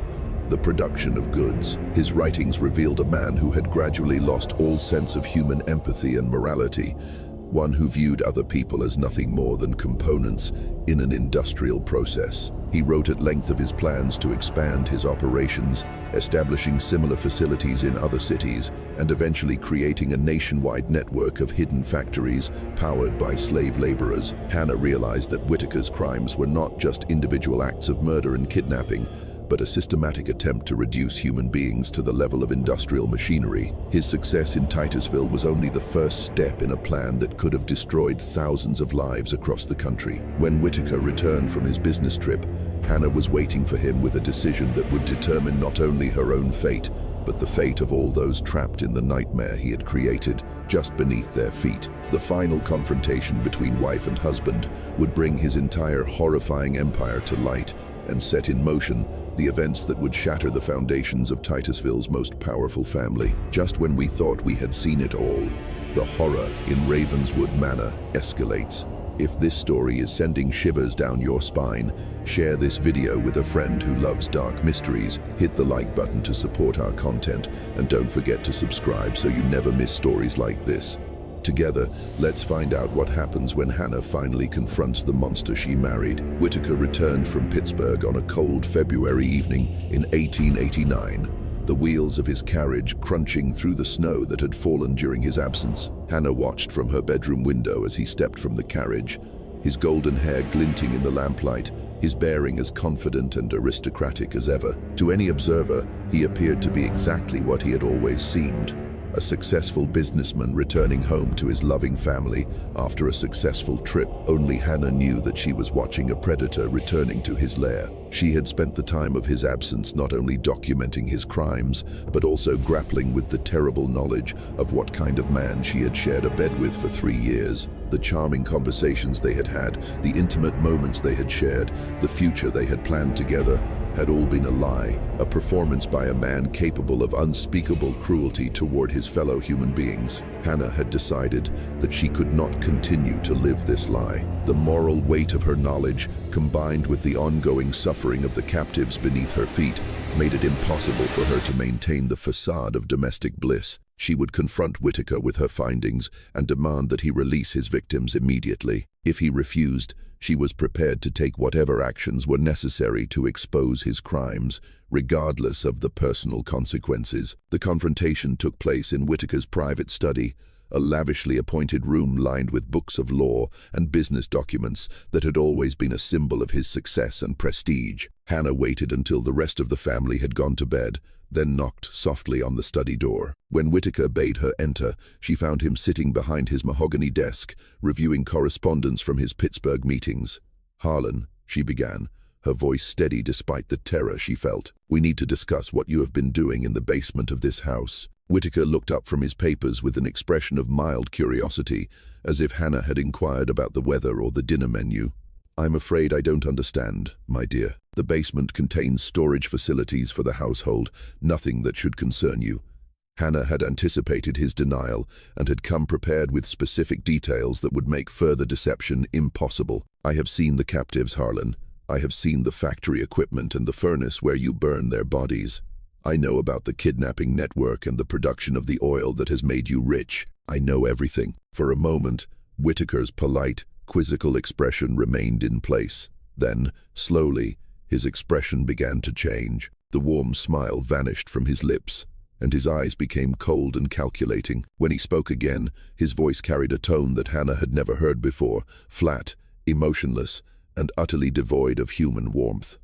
the production of goods. His writings revealed a man who had gradually lost all sense of human empathy and morality, one who viewed other people as nothing more than components in an industrial process. He wrote at length of his plans to expand his operations, establishing similar facilities in other cities, and eventually creating a nationwide network of hidden factories powered by slave laborers. Hannah realized that Whitaker's crimes were not just individual acts of murder and kidnapping, but a systematic attempt to reduce human beings to the level of industrial machinery. His success in Titusville was only the first step in a plan that could have destroyed thousands of lives across the country. When Whitaker returned from his business trip, Hannah was waiting for him with a decision that would determine not only her own fate, but the fate of all those trapped in the nightmare he had created just beneath their feet. The final confrontation between wife and husband would bring his entire horrifying empire to light and set in motion the events that would shatter the foundations of Titusville's most powerful family. Just when we thought we had seen it all, the horror in Ravenswood Manor escalates. If this story is sending shivers down your spine, share this video with a friend who loves dark mysteries, hit the like button to support our content, and don't forget to subscribe so you never miss stories like this. Together, let's find out what happens when Hannah finally confronts the monster she married. Whitaker returned from Pittsburgh on a cold February evening in 1889. The wheels of his carriage crunching through the snow that had fallen during his absence. Hannah watched from her bedroom window as he stepped from the carriage, his golden hair glinting in the lamplight, his bearing as confident and aristocratic as ever. To any observer, he appeared to be exactly what he had always seemed, a successful businessman returning home to his loving family after a successful trip. Only Hannah knew that she was watching a predator returning to his lair. She had spent the time of his absence not only documenting his crimes, but also grappling with the terrible knowledge of what kind of man she had shared a bed with for 3 years. The charming conversations they had had, the intimate moments they had shared, the future they had planned together, had all been a lie, a performance by a man capable of unspeakable cruelty toward his fellow human beings. Hannah had decided that she could not continue to live this lie. The moral weight of her knowledge, combined with the ongoing suffering of the captives beneath her feet, made it impossible for her to maintain the facade of domestic bliss. She would confront Whitaker with her findings and demand that he release his victims immediately. If he refused, she was prepared to take whatever actions were necessary to expose his crimes, regardless of the personal consequences. The confrontation took place in Whitaker's private study, a lavishly appointed room lined with books of law and business documents that had always been a symbol of his success and prestige. Hannah waited until the rest of the family had gone to bed, then knocked softly on the study door. When Whitaker bade her enter, she found him sitting behind his mahogany desk, reviewing correspondence from his Pittsburgh meetings. "Harlan," she began, her voice steady despite the terror she felt. "We need to discuss what you have been doing in the basement of this house." Whitaker looked up from his papers with an expression of mild curiosity, as if Hannah had inquired about the weather or the dinner menu. "I'm afraid I don't understand, my dear. The basement contains storage facilities for the household, nothing that should concern you." Hannah had anticipated his denial and had come prepared with specific details that would make further deception impossible. "I have seen the captives, Harlan. I have seen the factory equipment and the furnace where you burn their bodies. I know about the kidnapping network and the production of the oil that has made you rich. I know everything." For a moment, Whitaker's polite, quizzical expression remained in place. Then, slowly, his expression began to change. The warm smile vanished from his lips, and his eyes became cold and calculating. When he spoke again, his voice carried a tone that Hannah had never heard before, flat, emotionless, and utterly devoid of human warmth.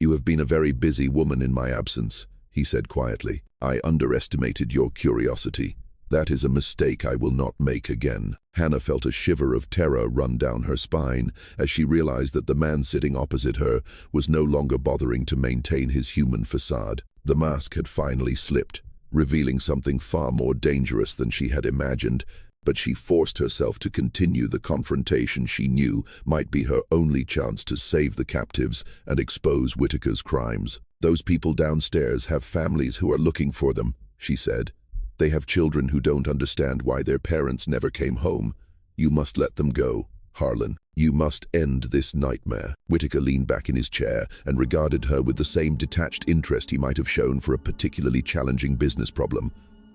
"You have been a very busy woman in my absence," he said quietly. "I underestimated your curiosity. That is a mistake I will not make again." Hannah felt a shiver of terror run down her spine as she realized that the man sitting opposite her was no longer bothering to maintain his human facade. The mask had finally slipped, revealing something far more dangerous than she had imagined, but she forced herself to continue the confrontation she knew might be her only chance to save the captives and expose Whitaker's crimes. "Those people downstairs have families who are looking for them," she said. "They have children who don't understand why their parents never came home. You must let them go, Harlan. You must end this nightmare." Whitaker leaned back in his chair and regarded her with the same detached interest he might have shown for a particularly challenging business problem.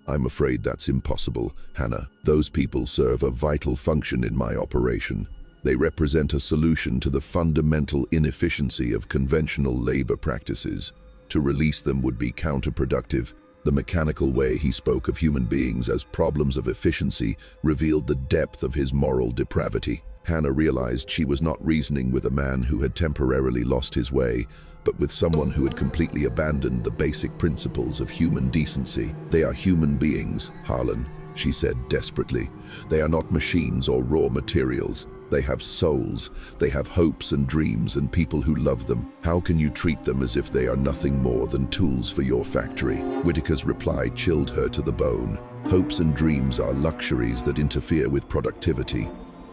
"I'm afraid that's impossible, Hannah. Those people serve a vital function in my operation. They represent a solution to the fundamental inefficiency of conventional labor practices. To release them would be counterproductive." The mechanical way he spoke of human beings as problems of efficiency revealed the depth of his moral depravity. Hannah realized she was not reasoning with a man who had temporarily lost his way, but with someone who had completely abandoned the basic principles of human decency. "They are human beings, Harlan," she said desperately. "They are not machines or raw materials. They have souls. They have hopes and dreams and people who love them. How can you treat them as if they are nothing more than tools for your factory?" Whitaker's reply chilled her to the bone. Hopes and dreams are luxuries that interfere with productivity.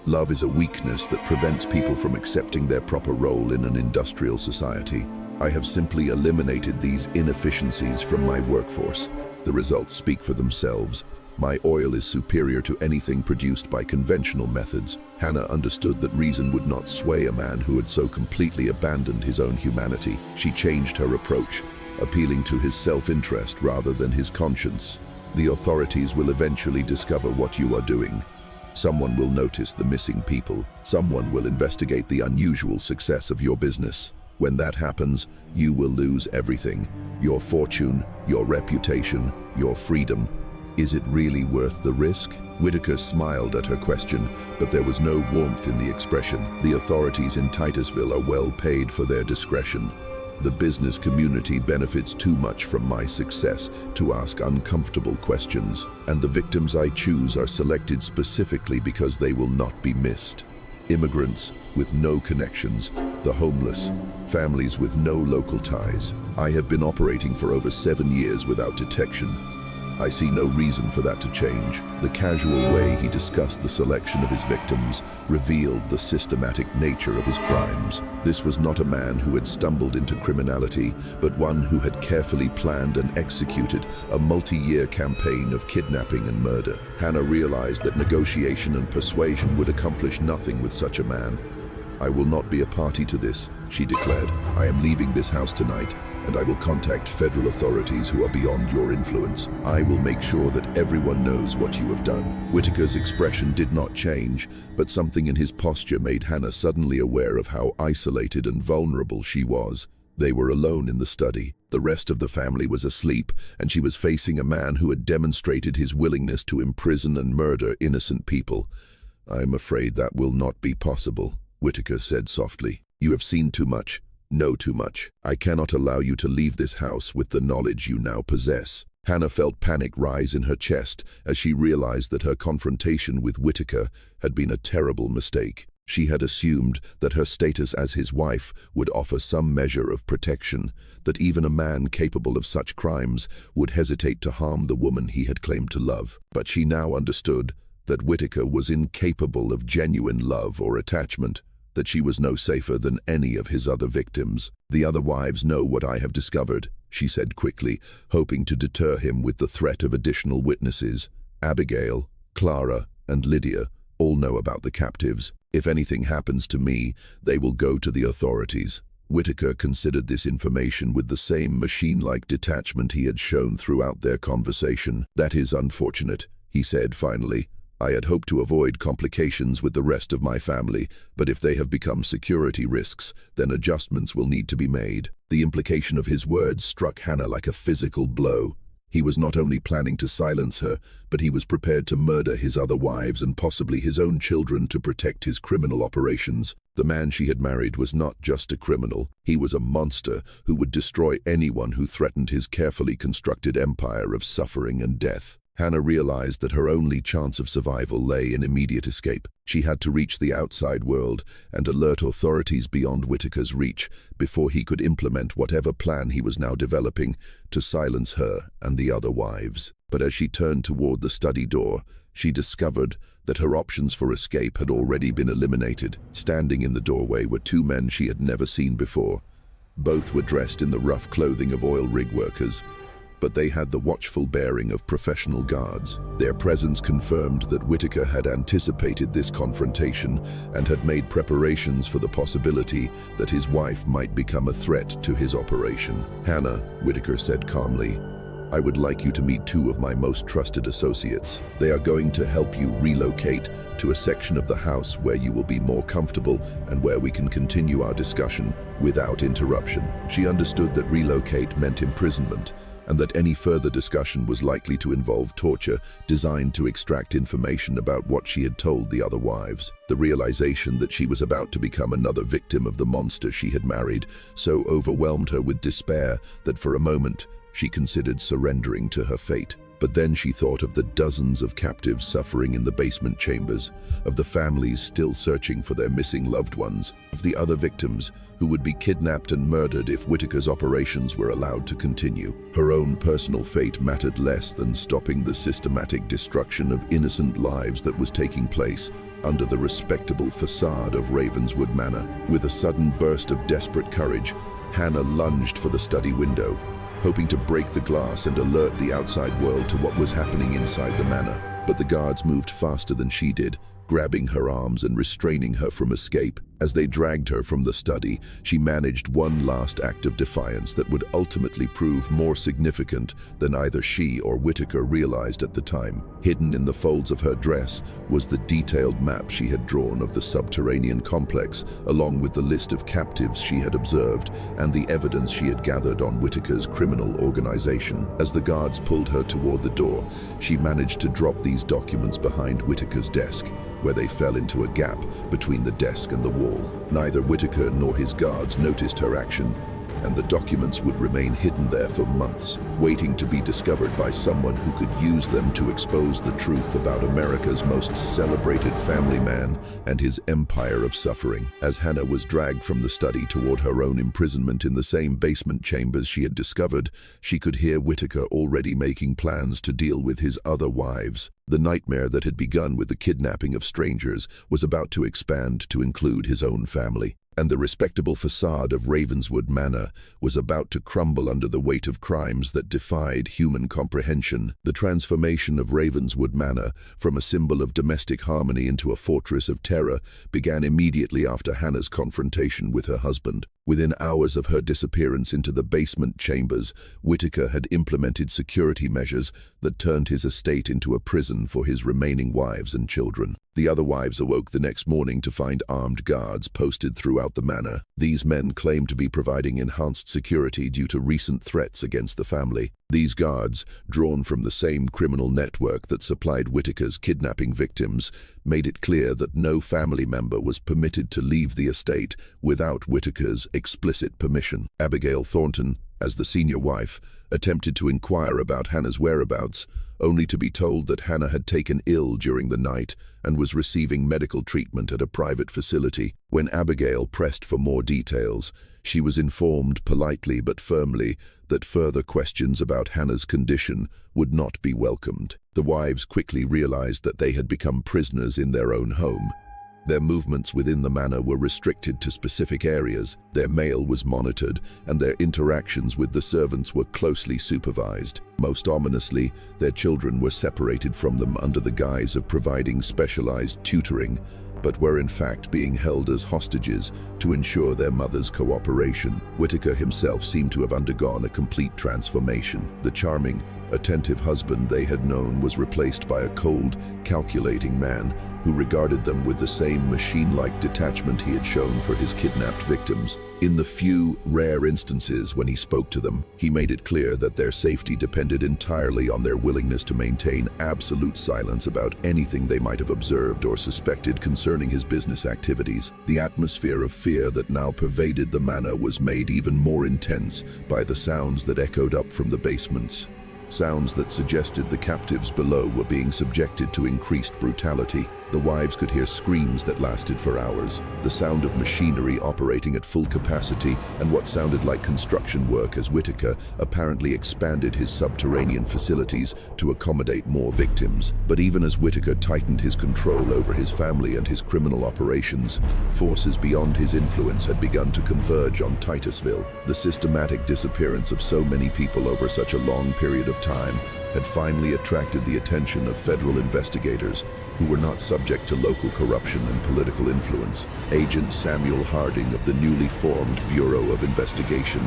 Love is a weakness that prevents people from accepting their proper role in an industrial society. I have simply eliminated these inefficiencies from my workforce. The results speak for themselves. My oil is superior to anything produced by conventional methods. Hannah understood that reason would not sway a man who had so completely abandoned his own humanity. She changed her approach, appealing to his self-interest rather than his conscience. "The authorities will eventually discover what you are doing. Someone will notice the missing people. Someone will investigate the unusual success of your business. When that happens, you will lose everything: your fortune, your reputation, your freedom. Is it really worth the risk?" Whitaker smiled at her question, but there was no warmth in the expression. "The authorities in Titusville are well paid for their discretion. The business community benefits too much from my success to ask uncomfortable questions, and the victims I choose are selected specifically because they will not be missed. Immigrants with no connections, the homeless, families with no local ties. I have been operating for over 7 years without detection. I see no reason for that to change." The casual way he discussed the selection of his victims revealed the systematic nature of his crimes. This was not a man who had stumbled into criminality, but one who had carefully planned and executed a multi-year campaign of kidnapping and murder. Hannah realized that negotiation and persuasion would accomplish nothing with such a man. "I will not be a party to this," she declared. "I am leaving this house tonight, and I will contact federal authorities who are beyond your influence. I will make sure that everyone knows what you have done." Whitaker's expression did not change, but something in his posture made Hannah suddenly aware of how isolated and vulnerable she was. They were alone in the study. The rest of the family was asleep, and she was facing a man who had demonstrated his willingness to imprison and murder innocent people. "I'm afraid that will not be possible," Whitaker said softly. "You have seen too much. Know too much. I cannot allow you to leave this house with the knowledge you now possess." Hannah felt panic rise in her chest as she realized that her confrontation with Whitaker had been a terrible mistake. She had assumed that her status as his wife would offer some measure of protection, that even a man capable of such crimes would hesitate to harm the woman he had claimed to love. But she now understood that Whitaker was incapable of genuine love or attachment, that she was no safer than any of his other victims. "The other wives know what I have discovered," she said quickly, hoping to deter him with the threat of additional witnesses. "Abigail, Clara, and Lydia all know about the captives. If anything happens to me, they will go to the authorities." Whitaker considered this information with the same machine-like detachment he had shown throughout their conversation. "That is unfortunate," he said finally. "I had hoped to avoid complications with the rest of my family, but if they have become security risks, then adjustments will need to be made." The implication of his words struck Hannah like a physical blow. He was not only planning to silence her, but he was prepared to murder his other wives and possibly his own children to protect his criminal operations. The man she had married was not just a criminal. He was a monster who would destroy anyone who threatened his carefully constructed empire of suffering and death. Hannah realized that her only chance of survival lay in immediate escape. She had to reach the outside world and alert authorities beyond Whitaker's reach before he could implement whatever plan he was now developing to silence her and the other wives. But as she turned toward the study door, she discovered that her options for escape had already been eliminated. Standing in the doorway were two men she had never seen before. Both were dressed in the rough clothing of oil rig workers, but they had the watchful bearing of professional guards. Their presence confirmed that Whitaker had anticipated this confrontation and had made preparations for the possibility that his wife might become a threat to his operation. "Hannah," Whitaker said calmly, "I would like you to meet two of my most trusted associates. They are going to help you relocate to a section of the house where you will be more comfortable and where we can continue our discussion without interruption." She understood that relocate meant imprisonment, and that any further discussion was likely to involve torture designed to extract information about what she had told the other wives. The realization that she was about to become another victim of the monster she had married so overwhelmed her with despair that for a moment she considered surrendering to her fate. But then she thought of the dozens of captives suffering in the basement chambers, of the families still searching for their missing loved ones, of the other victims who would be kidnapped and murdered if Whitaker's operations were allowed to continue. Her own personal fate mattered less than stopping the systematic destruction of innocent lives that was taking place under the respectable facade of Ravenswood Manor. With a sudden burst of desperate courage, Hannah lunged for the study window, hoping to break the glass and alert the outside world to what was happening inside the manor. But the guards moved faster than she did, grabbing her arms and restraining her from escape. As they dragged her from the study, she managed one last act of defiance that would ultimately prove more significant than either she or Whitaker realized at the time. Hidden in the folds of her dress was the detailed map she had drawn of the subterranean complex, along with the list of captives she had observed and the evidence she had gathered on Whitaker's criminal organization. As the guards pulled her toward the door, she managed to drop these documents behind Whitaker's desk, where they fell into a gap between the desk and the wall. Neither Whitaker nor his guards noticed her action, and the documents would remain hidden there for months, waiting to be discovered by someone who could use them to expose the truth about America's most celebrated family man and his empire of suffering. As Hannah was dragged from the study toward her own imprisonment in the same basement chambers she had discovered, she could hear Whitaker already making plans to deal with his other wives. The nightmare that had begun with the kidnapping of strangers was about to expand to include his own family, and the respectable facade of Ravenswood Manor was about to crumble under the weight of crimes that defied human comprehension. The transformation of Ravenswood Manor from a symbol of domestic harmony into a fortress of terror began immediately after Hannah's confrontation with her husband. Within hours of her disappearance into the basement chambers, Whitaker had implemented security measures that turned his estate into a prison for his remaining wives and children. The other wives awoke the next morning to find armed guards posted throughout the manor. These men claimed to be providing enhanced security due to recent threats against the family. These guards, drawn from the same criminal network that supplied Whitaker's kidnapping victims, made it clear that no family member was permitted to leave the estate without Whitaker's explicit permission. Abigail Thornton, as the senior wife, attempted to inquire about Hannah's whereabouts, only to be told that Hannah had taken ill during the night and was receiving medical treatment at a private facility. When Abigail pressed for more details, she was informed politely but firmly that further questions about Hannah's condition would not be welcomed. The wives quickly realized that they had become prisoners in their own home. Their movements within the manor were restricted to specific areas, their mail was monitored, and their interactions with the servants were closely supervised. Most ominously, their children were separated from them under the guise of providing specialized tutoring, but were in fact being held as hostages to ensure their mother's cooperation. Whitaker himself seemed to have undergone a complete transformation. The charming, attentive husband they had known was replaced by a cold, calculating man who regarded them with the same machine-like detachment he had shown for his kidnapped victims. In the few, rare instances when he spoke to them, he made it clear that their safety depended entirely on their willingness to maintain absolute silence about anything they might have observed or suspected concerning his business activities. The atmosphere of fear that now pervaded the manor was made even more intense by the sounds that echoed up from the basements. Sounds that suggested the captives below were being subjected to increased brutality. The wives could hear screams that lasted for hours, the sound of machinery operating at full capacity, and what sounded like construction work as Whitaker apparently expanded his subterranean facilities to accommodate more victims. But even as Whitaker tightened his control over his family and his criminal operations, forces beyond his influence had begun to converge on Titusville. The systematic disappearance of so many people over such a long period of time had finally attracted the attention of federal investigators who were not subject to local corruption and political influence. Agent Samuel Harding of the newly formed Bureau of Investigation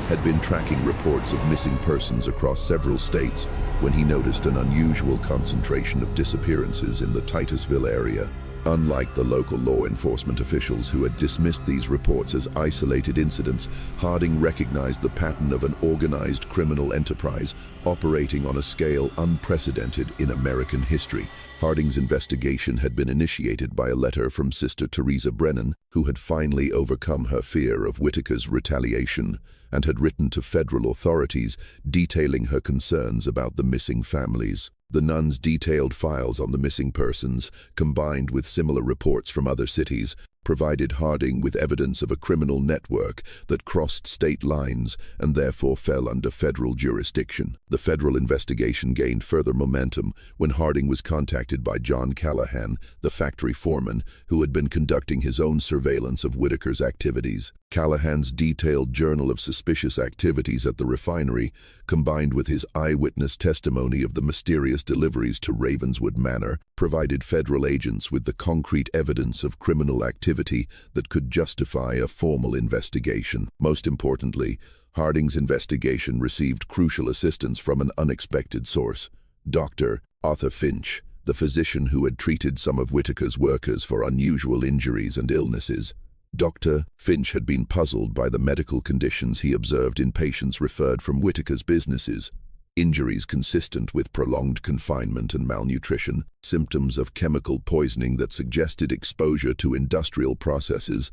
had been tracking reports of missing persons across several states when he noticed an unusual concentration of disappearances in the Titusville area. Unlike the local law enforcement officials who had dismissed these reports as isolated incidents, Harding recognized the pattern of an organized criminal enterprise operating on a scale unprecedented in American history. Harding's investigation had been initiated by a letter from Sister Teresa Brennan, who had finally overcome her fear of Whitaker's retaliation and had written to federal authorities detailing her concerns about the missing families. The nun's detailed files on the missing persons, combined with similar reports from other cities, provided Harding with evidence of a criminal network that crossed state lines and therefore fell under federal jurisdiction. The federal investigation gained further momentum when Harding was contacted by John Callahan, the factory foreman, who had been conducting his own surveillance of Whitaker's activities. Callahan's detailed journal of suspicious activities at the refinery, combined with his eyewitness testimony of the mysterious deliveries to Ravenswood Manor, provided federal agents with the concrete evidence of criminal activity that could justify a formal investigation. Most importantly, Harding's investigation received crucial assistance from an unexpected source: Dr. Arthur Finch, the physician who had treated some of Whitaker's workers for unusual injuries and illnesses. Dr. Finch had been puzzled by the medical conditions he observed in patients referred from Whitaker's businesses. Injuries consistent with prolonged confinement and malnutrition, symptoms of chemical poisoning that suggested exposure to industrial processes,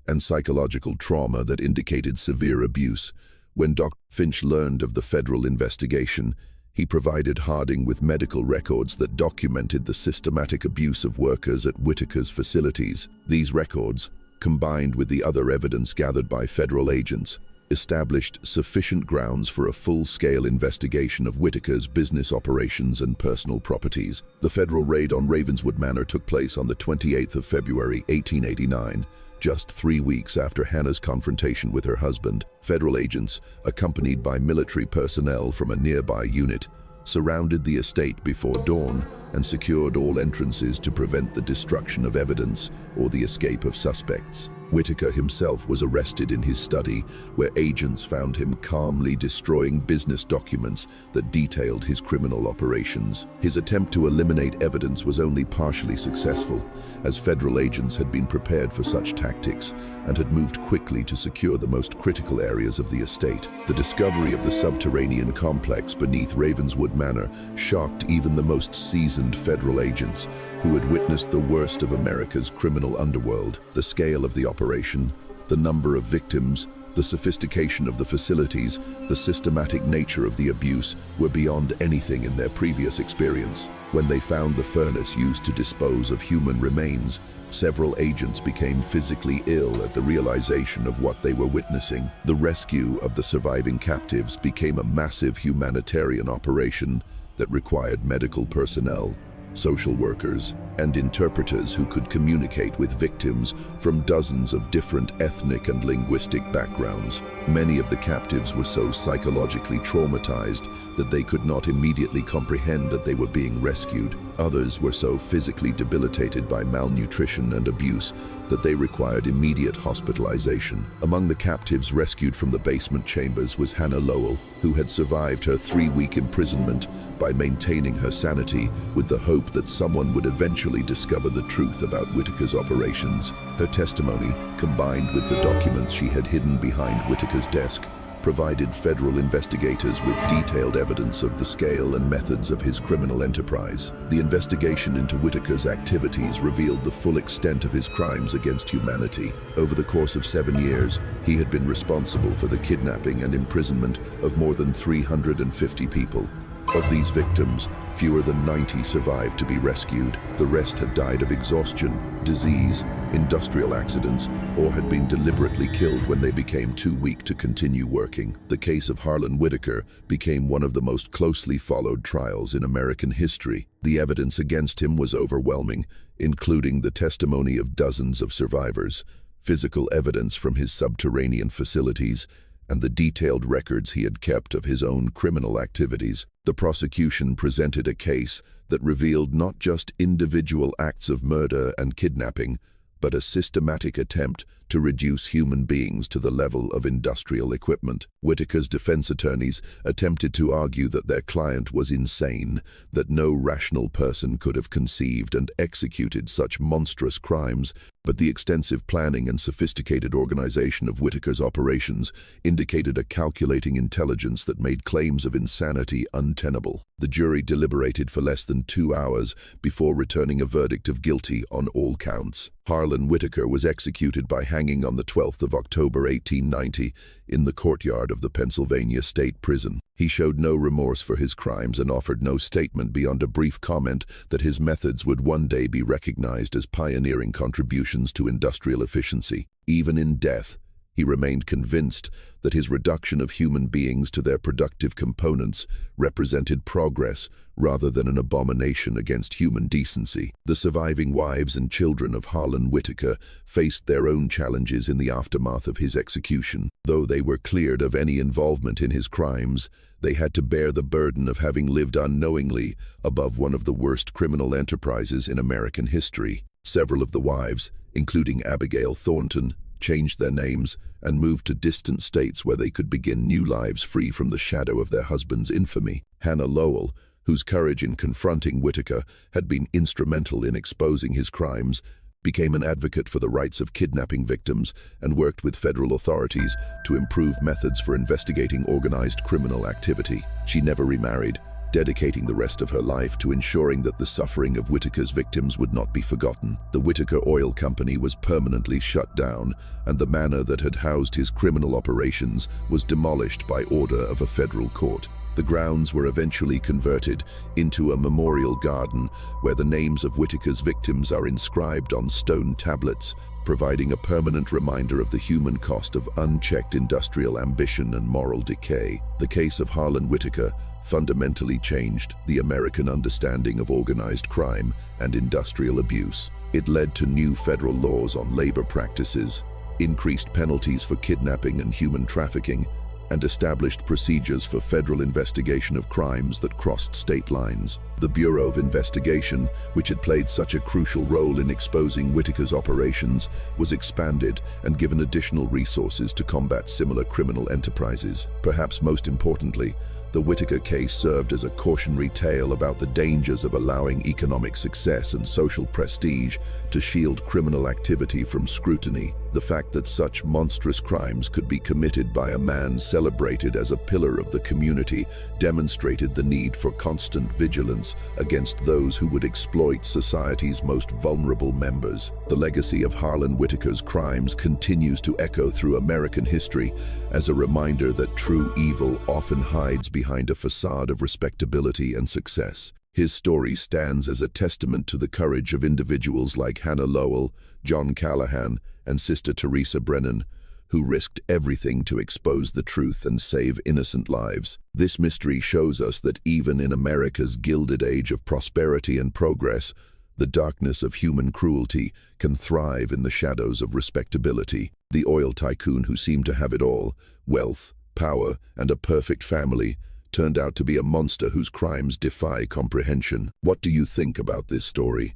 and psychological trauma that indicated severe abuse. When Dr. Finch learned of the federal investigation, he provided Harding with medical records that documented the systematic abuse of workers at Whitaker's facilities. These records, combined with the other evidence gathered by federal agents, established sufficient grounds for a full-scale investigation of Whitaker's business operations and personal properties. The federal raid on Ravenswood Manor took place on the 28th of February, 1889, just 3 weeks after Hannah's confrontation with her husband. Federal agents, accompanied by military personnel from a nearby unit, surrounded the estate before dawn and secured all entrances to prevent the destruction of evidence or the escape of suspects. Whitaker himself was arrested in his study, where agents found him calmly destroying business documents that detailed his criminal operations. His attempt to eliminate evidence was only partially successful, as federal agents had been prepared for such tactics and had moved quickly to secure the most critical areas of the estate. The discovery of the subterranean complex beneath Ravenswood Manor shocked even the most seasoned federal agents, who had witnessed the worst of America's criminal underworld. The scale of the operation, the number of victims, the sophistication of the facilities, the systematic nature of the abuse were beyond anything in their previous experience. When they found the furnace used to dispose of human remains, several agents became physically ill at the realization of what they were witnessing. The rescue of the surviving captives became a massive humanitarian operation that required medical personnel, social workers, and interpreters who could communicate with victims from dozens of different ethnic and linguistic backgrounds. Many of the captives were so psychologically traumatized that they could not immediately comprehend that they were being rescued. Others were so physically debilitated by malnutrition and abuse that they required immediate hospitalization. Among the captives rescued from the basement chambers was Hannah Lowell, who had survived her 3-week imprisonment by maintaining her sanity with the hope that someone would eventually discover the truth about Whitaker's operations. Her testimony, combined with the documents she had hidden behind Whitaker's desk, provided federal investigators with detailed evidence of the scale and methods of his criminal enterprise. The investigation into Whitaker's activities revealed the full extent of his crimes against humanity. Over the course of 7 years, he had been responsible for the kidnapping and imprisonment of more than 350 people. Of these victims, fewer than 90 survived to be rescued. The rest had died of exhaustion, disease, industrial accidents, or had been deliberately killed when they became too weak to continue working. The case of Harlan Whitaker became one of the most closely followed trials in American history. The evidence against him was overwhelming, including the testimony of dozens of survivors, physical evidence from his subterranean facilities, and the detailed records he had kept of his own criminal activities. The prosecution presented a case that revealed not just individual acts of murder and kidnapping, but a systematic attempt to reduce human beings to the level of industrial equipment. Whitaker's defense attorneys attempted to argue that their client was insane, that no rational person could have conceived and executed such monstrous crimes, but the extensive planning and sophisticated organization of Whitaker's operations indicated a calculating intelligence that made claims of insanity untenable. The jury deliberated for less than 2 hours before returning a verdict of guilty on all counts. Harlan Whitaker was executed by hanging on the 12th of October 1890 in the courtyard of the Pennsylvania State Prison. He showed no remorse for his crimes and offered no statement beyond a brief comment that his methods would one day be recognized as pioneering contributions to industrial efficiency. Even in death, he remained convinced that his reduction of human beings to their productive components represented progress rather than an abomination against human decency. The surviving wives and children of Harlan Whitaker faced their own challenges in the aftermath of his execution. Though they were cleared of any involvement in his crimes, they had to bear the burden of having lived unknowingly above one of the worst criminal enterprises in American history. Several of the wives, including Abigail Thornton, changed their names and moved to distant states where they could begin new lives free from the shadow of their husband's infamy. Hannah Lowell, whose courage in confronting Whitaker had been instrumental in exposing his crimes, became an advocate for the rights of kidnapping victims and worked with federal authorities to improve methods for investigating organized criminal activity. She never remarried, dedicating the rest of her life to ensuring that the suffering of Whitaker's victims would not be forgotten. The Whitaker Oil Company was permanently shut down, and the manor that had housed his criminal operations was demolished by order of a federal court. The grounds were eventually converted into a memorial garden where the names of Whitaker's victims are inscribed on stone tablets, providing a permanent reminder of the human cost of unchecked industrial ambition and moral decay. The case of Harlan Whitaker fundamentally changed the American understanding of organized crime and industrial abuse. It led to new federal laws on labor practices, increased penalties for kidnapping and human trafficking, and established procedures for federal investigation of crimes that crossed state lines. The Bureau of Investigation, which had played such a crucial role in exposing Whitaker's operations, was expanded and given additional resources to combat similar criminal enterprises. Perhaps most importantly, the Whitaker case served as a cautionary tale about the dangers of allowing economic success and social prestige to shield criminal activity from scrutiny. The fact that such monstrous crimes could be committed by a man celebrated as a pillar of the community demonstrated the need for constant vigilance against those who would exploit society's most vulnerable members. The legacy of Harlan Whitaker's crimes continues to echo through American history as a reminder that true evil often hides behind a facade of respectability and success. His story stands as a testament to the courage of individuals like Hannah Lowell, John Callahan, and Sister Teresa Brennan, who risked everything to expose the truth and save innocent lives. This mystery shows us that even in America's gilded age of prosperity and progress, the darkness of human cruelty can thrive in the shadows of respectability. The oil tycoon who seemed to have it all, wealth, power, and a perfect family, turned out to be a monster whose crimes defy comprehension. What do you think about this story?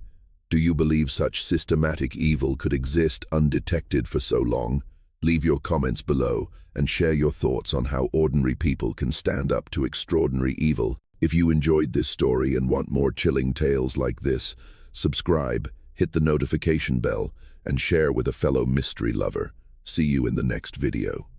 Do you believe such systematic evil could exist undetected for so long? Leave your comments below and share your thoughts on how ordinary people can stand up to extraordinary evil. If you enjoyed this story and want more chilling tales like this, subscribe, hit the notification bell, and share with a fellow mystery lover. See you in the next video.